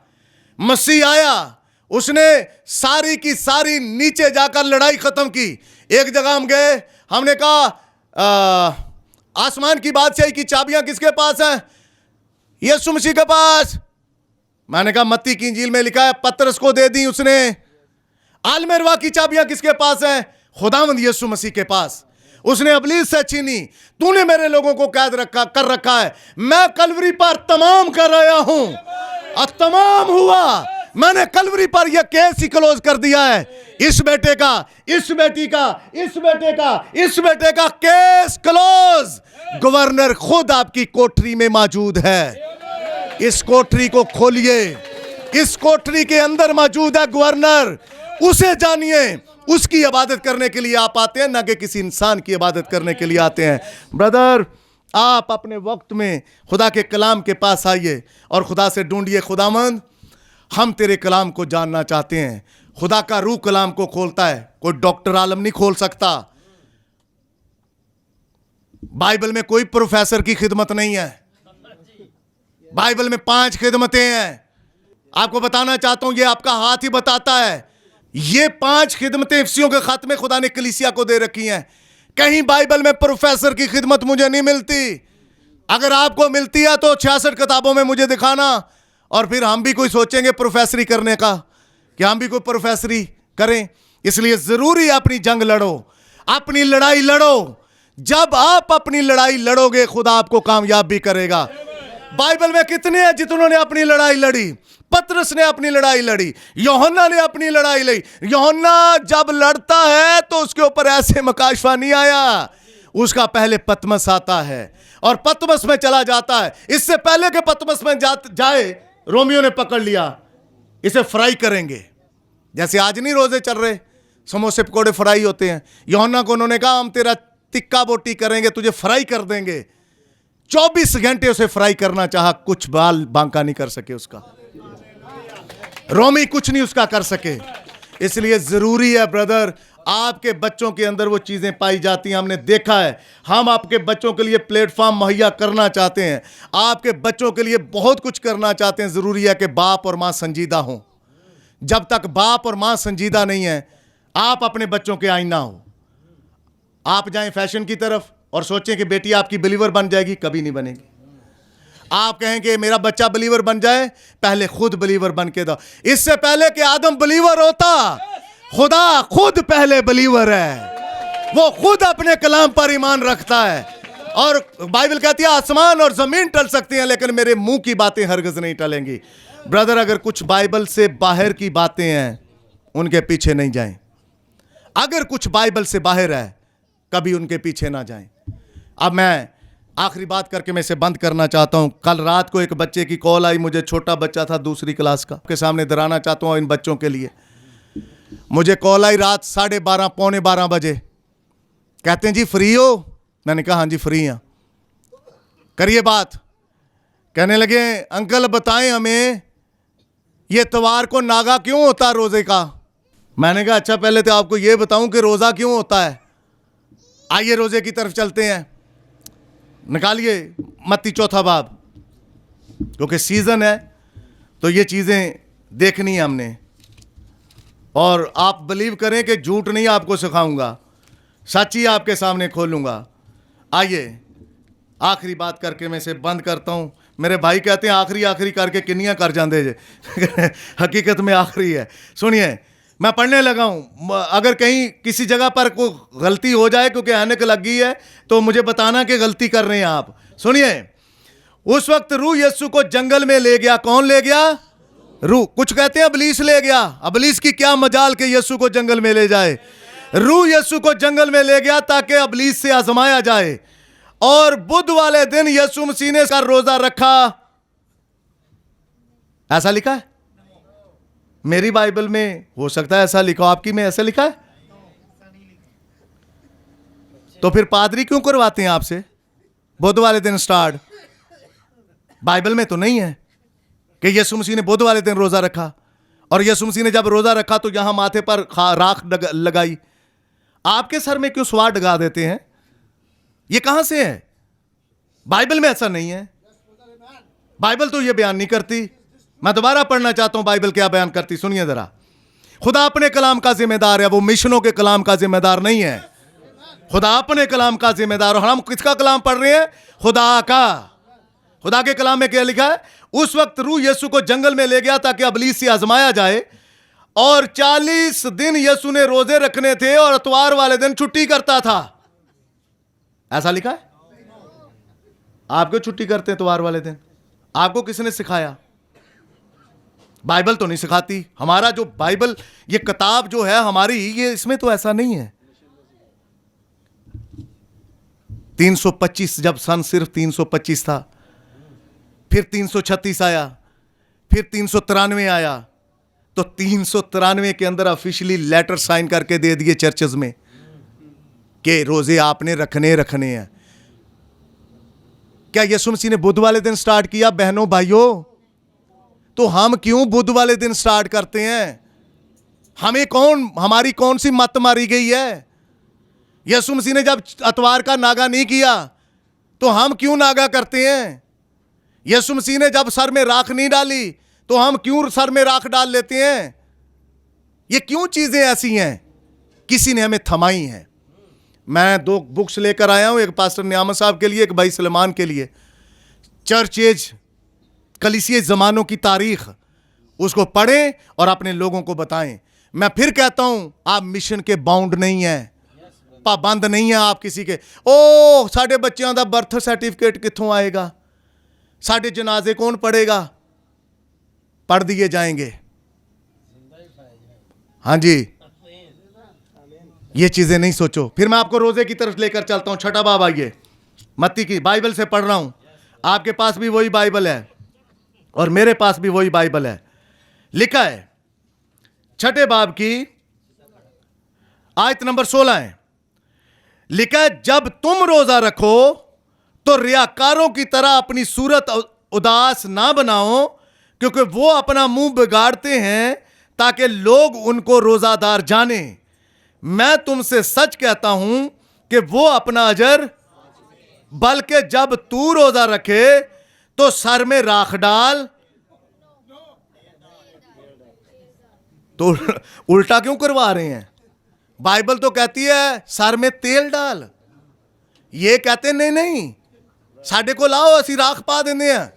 मसीह आया, उसने सारी की सारी नीचे जाकर लड़ाई खत्म की। एक जगह हम गए, हमने कहा आसमान की बादशाही की चाबियां किसके पास हैं? यीशु मसीह के पास। मैंने कहा मत्ती की इंजील में लिखा है पतरस को दे दी उसने। आलम रवा की चाबियां किसके पास हैं? खुदावंद यीशु मसीह के पास। उसने इब्लीस से छीनी, तूने मेरे लोगों को कैद कर रखा है, मैं कलवरी पर तमाम कर रहा हूं, और तमाम हुआ। मैंने कलवरी पर यह केस ही क्लोज कर दिया है। इस बेटे का, इस बेटी का, इस बेटे का, इस बेटे का केस क्लोज। गवर्नर खुद आपकी कोठरी में मौजूद है, इस कोठरी को खोलिए, इस कोठरी के अंदर मौजूद है गवर्नर, उसे जानिए। उसकी इबादत करने के लिए आप आते हैं, ना कि किसी इंसान की इबादत करने के लिए आते हैं। ब्रदर आप अपने वक्त में खुदा के कलाम के पास आइए और खुदा से ढूंढिए, खुदावंद हम तेरे कलाम को जानना चाहते हैं। खुदा का रूह कलाम को खोलता है, कोई डॉक्टर आलम नहीं खोल सकता। बाइबल में कोई प्रोफेसर की खिदमत नहीं है, बाइबल में 5 खिदमतें हैं। आपको बताना चाहता हूं, ये आपका हाथ ही बताता है। ये 5 खिदमतें इफ्सियों के खत में खुदा ने कलीसिया को दे रखी हैं। कहीं बाइबल में प्रोफेसर की खिदमत मुझे नहीं मिलती। अगर आपको मिलती है तो 66 किताबों में मुझे दिखाना, और फिर हम भी कोई सोचेंगे प्रोफेसरी करने का कि हम भी कोई प्रोफेसरी करें। इसलिए जरूरी है अपनी जंग लड़ो, अपनी लड़ाई लड़ो। जब आप अपनी लड़ाई लड़ोगे खुदा आपको कामयाब भी करेगा। बाइबल में कितने हैं जिन्होंने अपनी लड़ाई लड़ी? पतरस ने अपनी लड़ाई लड़ी, यूहन्ना ने अपनी लड़ाई लड़ी। यूहन्ना जब लड़ता है तो उसके ऊपर ऐसे मकाशफा नहीं आया, उसका पहले पतमस आता है और पतमस में चला जाता है। इससे पहले के पतमस में जाए रोमियो ने पकड़ लिया, इसे फ्राई करेंगे। जैसे आज नहीं रोजे चल रहे, समोसे पकोड़े फ्राई होते हैं। यूहन्ना को उन्होंने कहा हम तेरा तिक्का बोटी करेंगे, तुझे फ्राई कर देंगे। 24 घंटे उसे फ्राई करना चाहा, कुछ बाल बांका नहीं कर सके उसका, रोमी कुछ नहीं उसका कर सके। इसलिए जरूरी है ब्रदर, आपके बच्चों के अंदर वो चीजें पाई जाती हैं। हमने देखा है, हम आपके बच्चों के लिए प्लेटफॉर्म मुहैया करना चाहते हैं, आपके बच्चों के लिए बहुत कुछ करना चाहते हैं। जरूरी है कि बाप और मां संजीदा हों। जब तक बाप और मां संजीदा नहीं है, आप अपने बच्चों के आईना हो। आप जाएं फैशन की तरफ और सोचें कि बेटी आपकी बिलीवर बन जाएगी, कभी नहीं बनेगी। आप कहें कि मेरा बच्चा बिलीवर बन जाए, पहले खुद बिलीवर बन के दो। इससे पहले कि आदम बिलीवर होता, खुदा खुद पहले बिलीवर है। वो खुद अपने कलाम पर ईमान रखता है। और बाइबल कहती है आसमान और जमीन टल सकती हैं लेकिन मेरे मुंह की बातें हरगिज नहीं टलेंगी। ब्रदर, अगर कुछ बाइबल से बाहर की बातें हैं उनके पीछे नहीं जाएं। अगर कुछ बाइबल से बाहर है कभी उनके पीछे ना जाएं। अब मैं आखिरी बात करके मैं इसे बंद करना चाहता हूं। कल रात को एक बच्चे की कॉल आई, मुझे छोटा बच्चा था दूसरी क्लास का, के सामने डराना चाहता हूं इन बच्चों के लिए। मुझे कॉल आई रात 12:30 पौने 12 बजे, कहते हैं जी फ्री हो? मैंने कहा हाँ जी फ्री हैं, करिए बात। कहने लगे अंकल बताएं हमें ये इतवार को नागा क्यों होता है रोजे का? मैंने कहा अच्छा पहले तो आपको ये बताऊं कि रोजा क्यों होता है। आइए रोजे की तरफ चलते हैं। निकालिए मत्ती 4 बाब, क्योंकि सीजन है तो ये चीजें देखनी है हमने। और आप बिलीव करें कि झूठ नहीं आपको सिखाऊंगा, सच ही आपके सामने खोलूंगा। आइए आखिरी बात करके मैं इसे बंद करता हूं। मेरे भाई कहते हैं आखिरी आखिरी करके किन्नियां कर जाते जे हकीकत में आखिरी है। सुनिए, मैं पढ़ने लगा हूं। अगर कहीं किसी जगह पर कोई गलती हो जाए क्योंकि ऐनक लग गई है तो मुझे बताना कि गलती कर रहे हैं आप। सुनिए, उस वक्त रूह यीशु को जंगल में ले गया। कौन ले गया? रूह। कुछ कहते हैं इब्लीस ले गया। इब्लीस की क्या मजाल के यीशु को जंगल में ले जाए। रूह यीशु को जंगल में ले गया ताकि इब्लीस से आजमाया जाए। और बुध वाले दिन यीशु मसीह ने रोजा रखा। ऐसा लिखा है मेरी बाइबल में, हो सकता है ऐसा लिखा हो, आपकी में ऐसा लिखा है? तो फिर पादरी क्यों करवाते हैं आपसे बुध वाले दिन स्टार्ट? बाइबल में तो नहीं है कि यीशु मसीह ने बुध वाले दिन रोजा रखा। और यीशु मसीह ने जब रोजा रखा तो यहां माथे पर राख लगाई। आपके सर में क्यों स्वार डगा देते हैं? ये कहां से है? बाइबल में ऐसा नहीं है। बाइबल तो ये बयान नहीं करती। मैं दोबारा पढ़ना चाहता हूं बाइबल क्या बयान करती, सुनिए जरा। खुदा अपने कलाम का जिम्मेदार है, वो मिशनों के कलाम का जिम्मेदार नहीं है। खुदा अपने कलाम का जिम्मेदार। और हम किसका कलाम पढ़ रहे हैं? खुदा का। खुदा के कलाम में क्या लिखा है? उस वक्त रूह यीशु को जंगल में ले गया ताकि इब्लीस से आजमाया जाए। और 40 दिन यीशु ने रोजे रखने थे और इतवार वाले दिन छुट्टी करता था। ऐसा लिखा है? आपको छुट्टी करते हैं इतवार वाले दिन? आपको किसने सिखाया? बाइबल तो नहीं सिखाती। हमारा जो बाइबल ये किताब जो है हमारी, ये इसमें तो ऐसा नहीं है। 325 जब सन सिर्फ 325 था, फिर 336 आया, फिर 393 आया, तो 393 के अंदर ऑफिशियली लेटर साइन करके दे दिए चर्चेज में कि रोजे आपने रखने हैं। क्या यीशु मसीह ने बुध वाले दिन स्टार्ट किया? बहनों भाइयों, तो हम क्यों बुध वाले दिन स्टार्ट करते हैं? हमारी कौन सी मत मारी गई है? यीशु मसीह ने जब इतवार का नागा नहीं किया तो हम क्यों नागा करते हैं? यीशु मसीह ने जब सर में राख नहीं डाली तो हम क्यों सर में राख डाल लेते हैं? ये क्यों चीजें ऐसी हैं? किसी ने हमें थमाई हैं। मैं 2 बुक्स लेकर आया हूं, एक पास्टर नियामत साहब के लिए, एक भाई सलमान के लिए। चर्च एज कलीसिया ज़मानों की तारीख, उसको पढ़ें और अपने लोगों को बताएं। मैं फिर कहता हूं, आप मिशन के बाउंड नहीं हैं, पाबंद नहीं है आप किसी के। ओ साढ़े बच्चों का बर्थ सर्टिफिकेट कित्थों आएगा, साढ़े जनाजे कौन पढ़ेगा, पढ़ दिए जाएंगे। हाँ जी, ये चीजें नहीं सोचो। फिर मैं आपको रोजे की तरफ लेकर चलता हूं। छठा बाब आइए, मत्ती की बाइबल से पढ़ रहा हूं। आपके पास भी वही बाइबल है और मेरे पास भी वही बाइबल है। लिखा है छठे बाब की आयत नंबर 16 है। लिखा है, जब तुम रोजा रखो तो रियाकारों की तरह अपनी सूरत उदास ना बनाओ, क्योंकि वो अपना मुंह बिगाड़ते हैं ताकि लोग उनको रोजादार जाने। मैं तुमसे सच कहता हूं कि वो अपना अजर, बल्कि जब तू रोजा रखे तो सर में राख डाल। तो उल्टा क्यों करवा रहे हैं? बाइबल तो कहती है सर में तेल डाल, ये कहते नहीं नहीं साढ़े को लाओ असी राख पा देने हैं।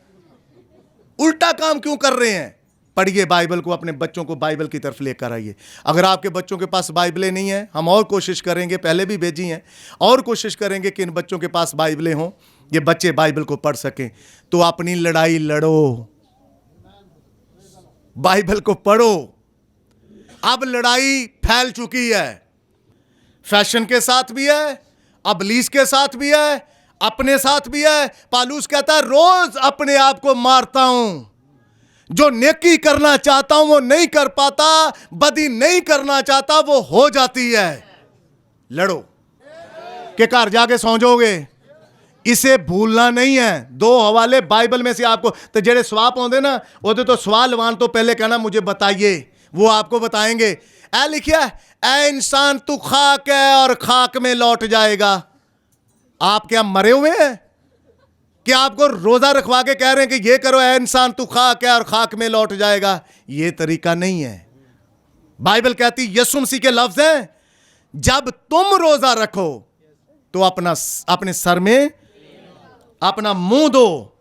उल्टा काम क्यों कर रहे हैं? पढ़िए बाइबल को, अपने बच्चों को बाइबल की तरफ लेकर आइए। अगर आपके बच्चों के पास बाइबलें नहीं हैं, हम और कोशिश करेंगे, पहले भी भेजी हैं, और कोशिश करेंगे कि इन बच्चों के पास बाइबलें हों, ये बच्चे बाइबल को पढ़ सकें। तो अपनी लड़ाई लड़ो, बाइबल को पढ़ो। अब लड़ाई फैल चुकी है, फैशन के साथ भी है, अबलीस के साथ भी है, अपने साथ भी है। पालूस कहता है रोज अपने आप को मारता हूं, जो नेकी करना चाहता हूं वो नहीं कर पाता, बदी नहीं करना चाहता वो हो जाती है। लड़ो के घर जाके सौ जाओगे, इसे भूलना नहीं है। दो हवाले बाइबल में से आपको, तो जेड़े स्वाप होंगे ना, वो तो सवालवान तो पहले कहना मुझे बताइए, वो आपको बताएंगे। ऐ लिखिया, ऐ इंसान तू खाक है और खाक में लौट जाएगा। आप क्या मरे हुए हैं कि आपको रोजा रखवा के कह रहे हैं कि ये करो, ऐ इंसान तू खाक है और खाक में लौट जाएगा? ये तरीका नहीं है। बाइबल कहती, यीशु मसीह के लफ्ज हैं, जब तुम रोजा रखो तो अपने सर में अपना मुंह दो,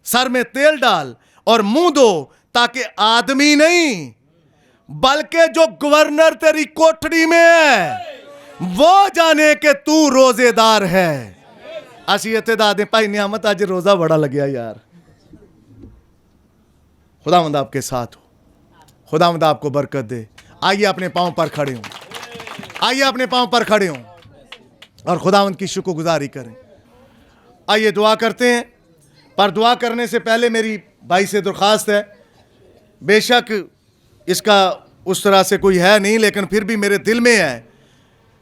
सर में तेल डाल और मुंह दो, ताकि आदमी नहीं बल्कि जो गवर्नर तेरी कोठरी में है वो जाने कि तू रोजेदार है। असी इत्थे दादे भाई नियामत आज रोजा बड़ा लग्या यार। खुदावंद आपके साथ हो, खुदावंद आपको बरकत दे। आइए अपने पांव पर खड़े हों, आइए अपने पांव पर खड़े हों और खुदावंद की शुक्रगुजारी करें। आइए दुआ करते हैं, पर दुआ करने से पहले मेरी भाई से दरख्वास्त है, बेशक इसका उस तरह से कोई है नहीं, लेकिन फिर भी मेरे दिल में है,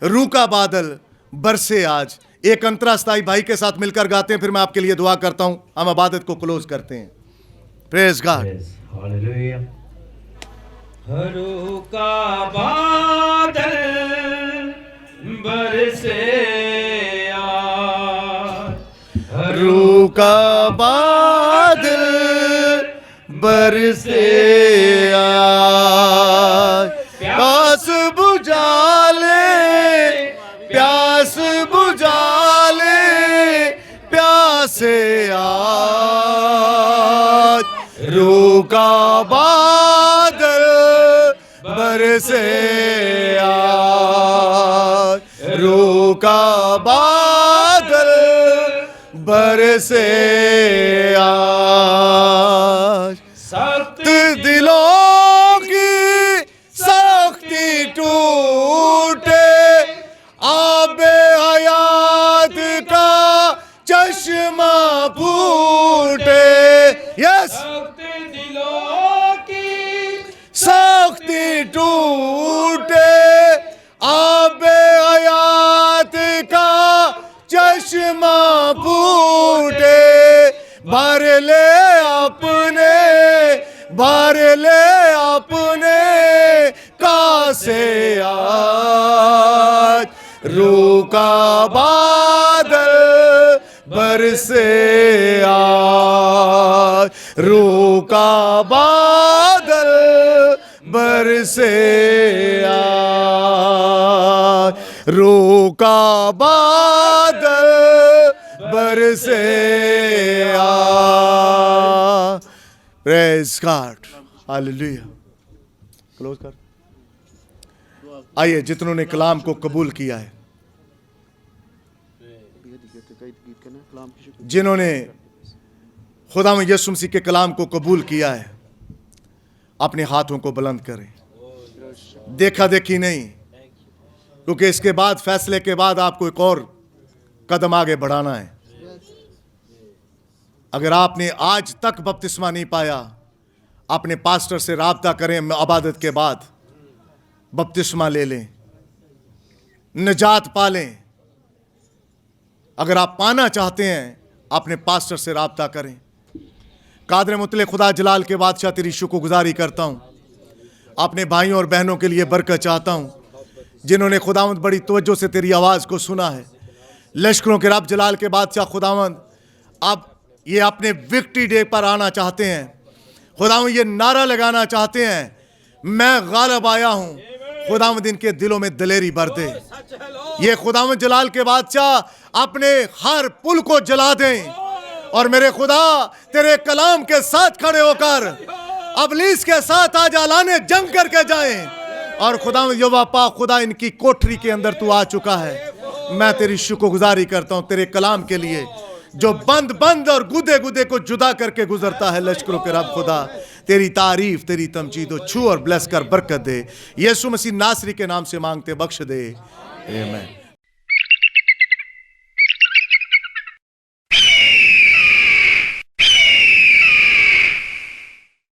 रूह का बादल बरसे आज। एक अंतरास्थाई भाई के साथ मिलकर गाते हैं, फिर मैं आपके लिए दुआ करता हूं, हम इबादत को क्लोज करते हैं। Praise God, hallelujah. रूह का बादल बरसे आज, रूह का बादल बरसे आज, प्यास बुझा ले, प्यास बुझा ले, प्यासे आज। रूह का बादल बरसे आज, रूह का बादल बरसे आज। सख्त दिलों की सख्ती टूटे, आबे हयात का चश्मा फूटे। यस, सख्त दिलों की सख्ती टूटे, आबे हयात का चश्मा फूटे। भर ले अपने, भर ले अपने कासे आज। रूह का बादल बरसे आज, रूह का बादल बरसे आज, रूह का बादल बरसे आज। Praise God, hallelujah. क्लोज कर। आइए, जितनों ने कलाम को कबूल किया है, जिन्होंने खुदावंद यीशु मसीह के कलाम को कबूल किया है, अपने हाथों को बुलंद करें। देखा देखी नहीं, क्योंकि इसके बाद, फैसले के बाद आपको एक और कदम आगे बढ़ाना है। अगर आपने आज तक बपतिस्मा नहीं पाया, अपने पास्टर से राब्ता करें, इबादत के बाद बपतिस्मा ले लें, निजात पा लें। अगर आप पाना चाहते हैं, अपने पास्टर से राब्ता करें। कादर मुतले खुदा जलाल के बादशाह, तेरी शुक्रगुजारी करता हूँ। अपने भाइयों और बहनों के लिए बरकत चाहता हूँ, जिन्होंने खुदावंद बड़ी तवज्जो से तेरी आवाज़ को सुना है। लश्करों के रब जलाल के बादशाह खुदावंद, अब ये अपने विक्ट्री डे पर आना चाहते हैं। खुदावंद ये नारा लगाना चाहते हैं, मैं गालिब आया हूँ। खुदावंद इनके दिलों में दिलेरी भर दे। ये खुदावंद जलाल के बादशाह अपने हर पुल को जला दें, और मेरे खुदा तेरे कलाम के साथ खड़े होकर अबलीस के साथ आज आलाने जंग करके जाएं। और खुदावंद यहोवा पाक खुदा, इनकी कोठरी के अंदर तू आ चुका है। मैं तेरी शुक्रगुजारी करता हूँ तेरे कलाम के लिए, जो बंद बंद और गुदे गुदे को जुदा करके गुजरता है। लश्करों के रब खुदा, तेरी तारीफ, तेरी तमजीद, छू और ब्लेस कर, बरकत दे। यीशु मसीह नासरी के नाम से मांगते, बख्श दे, आमीन।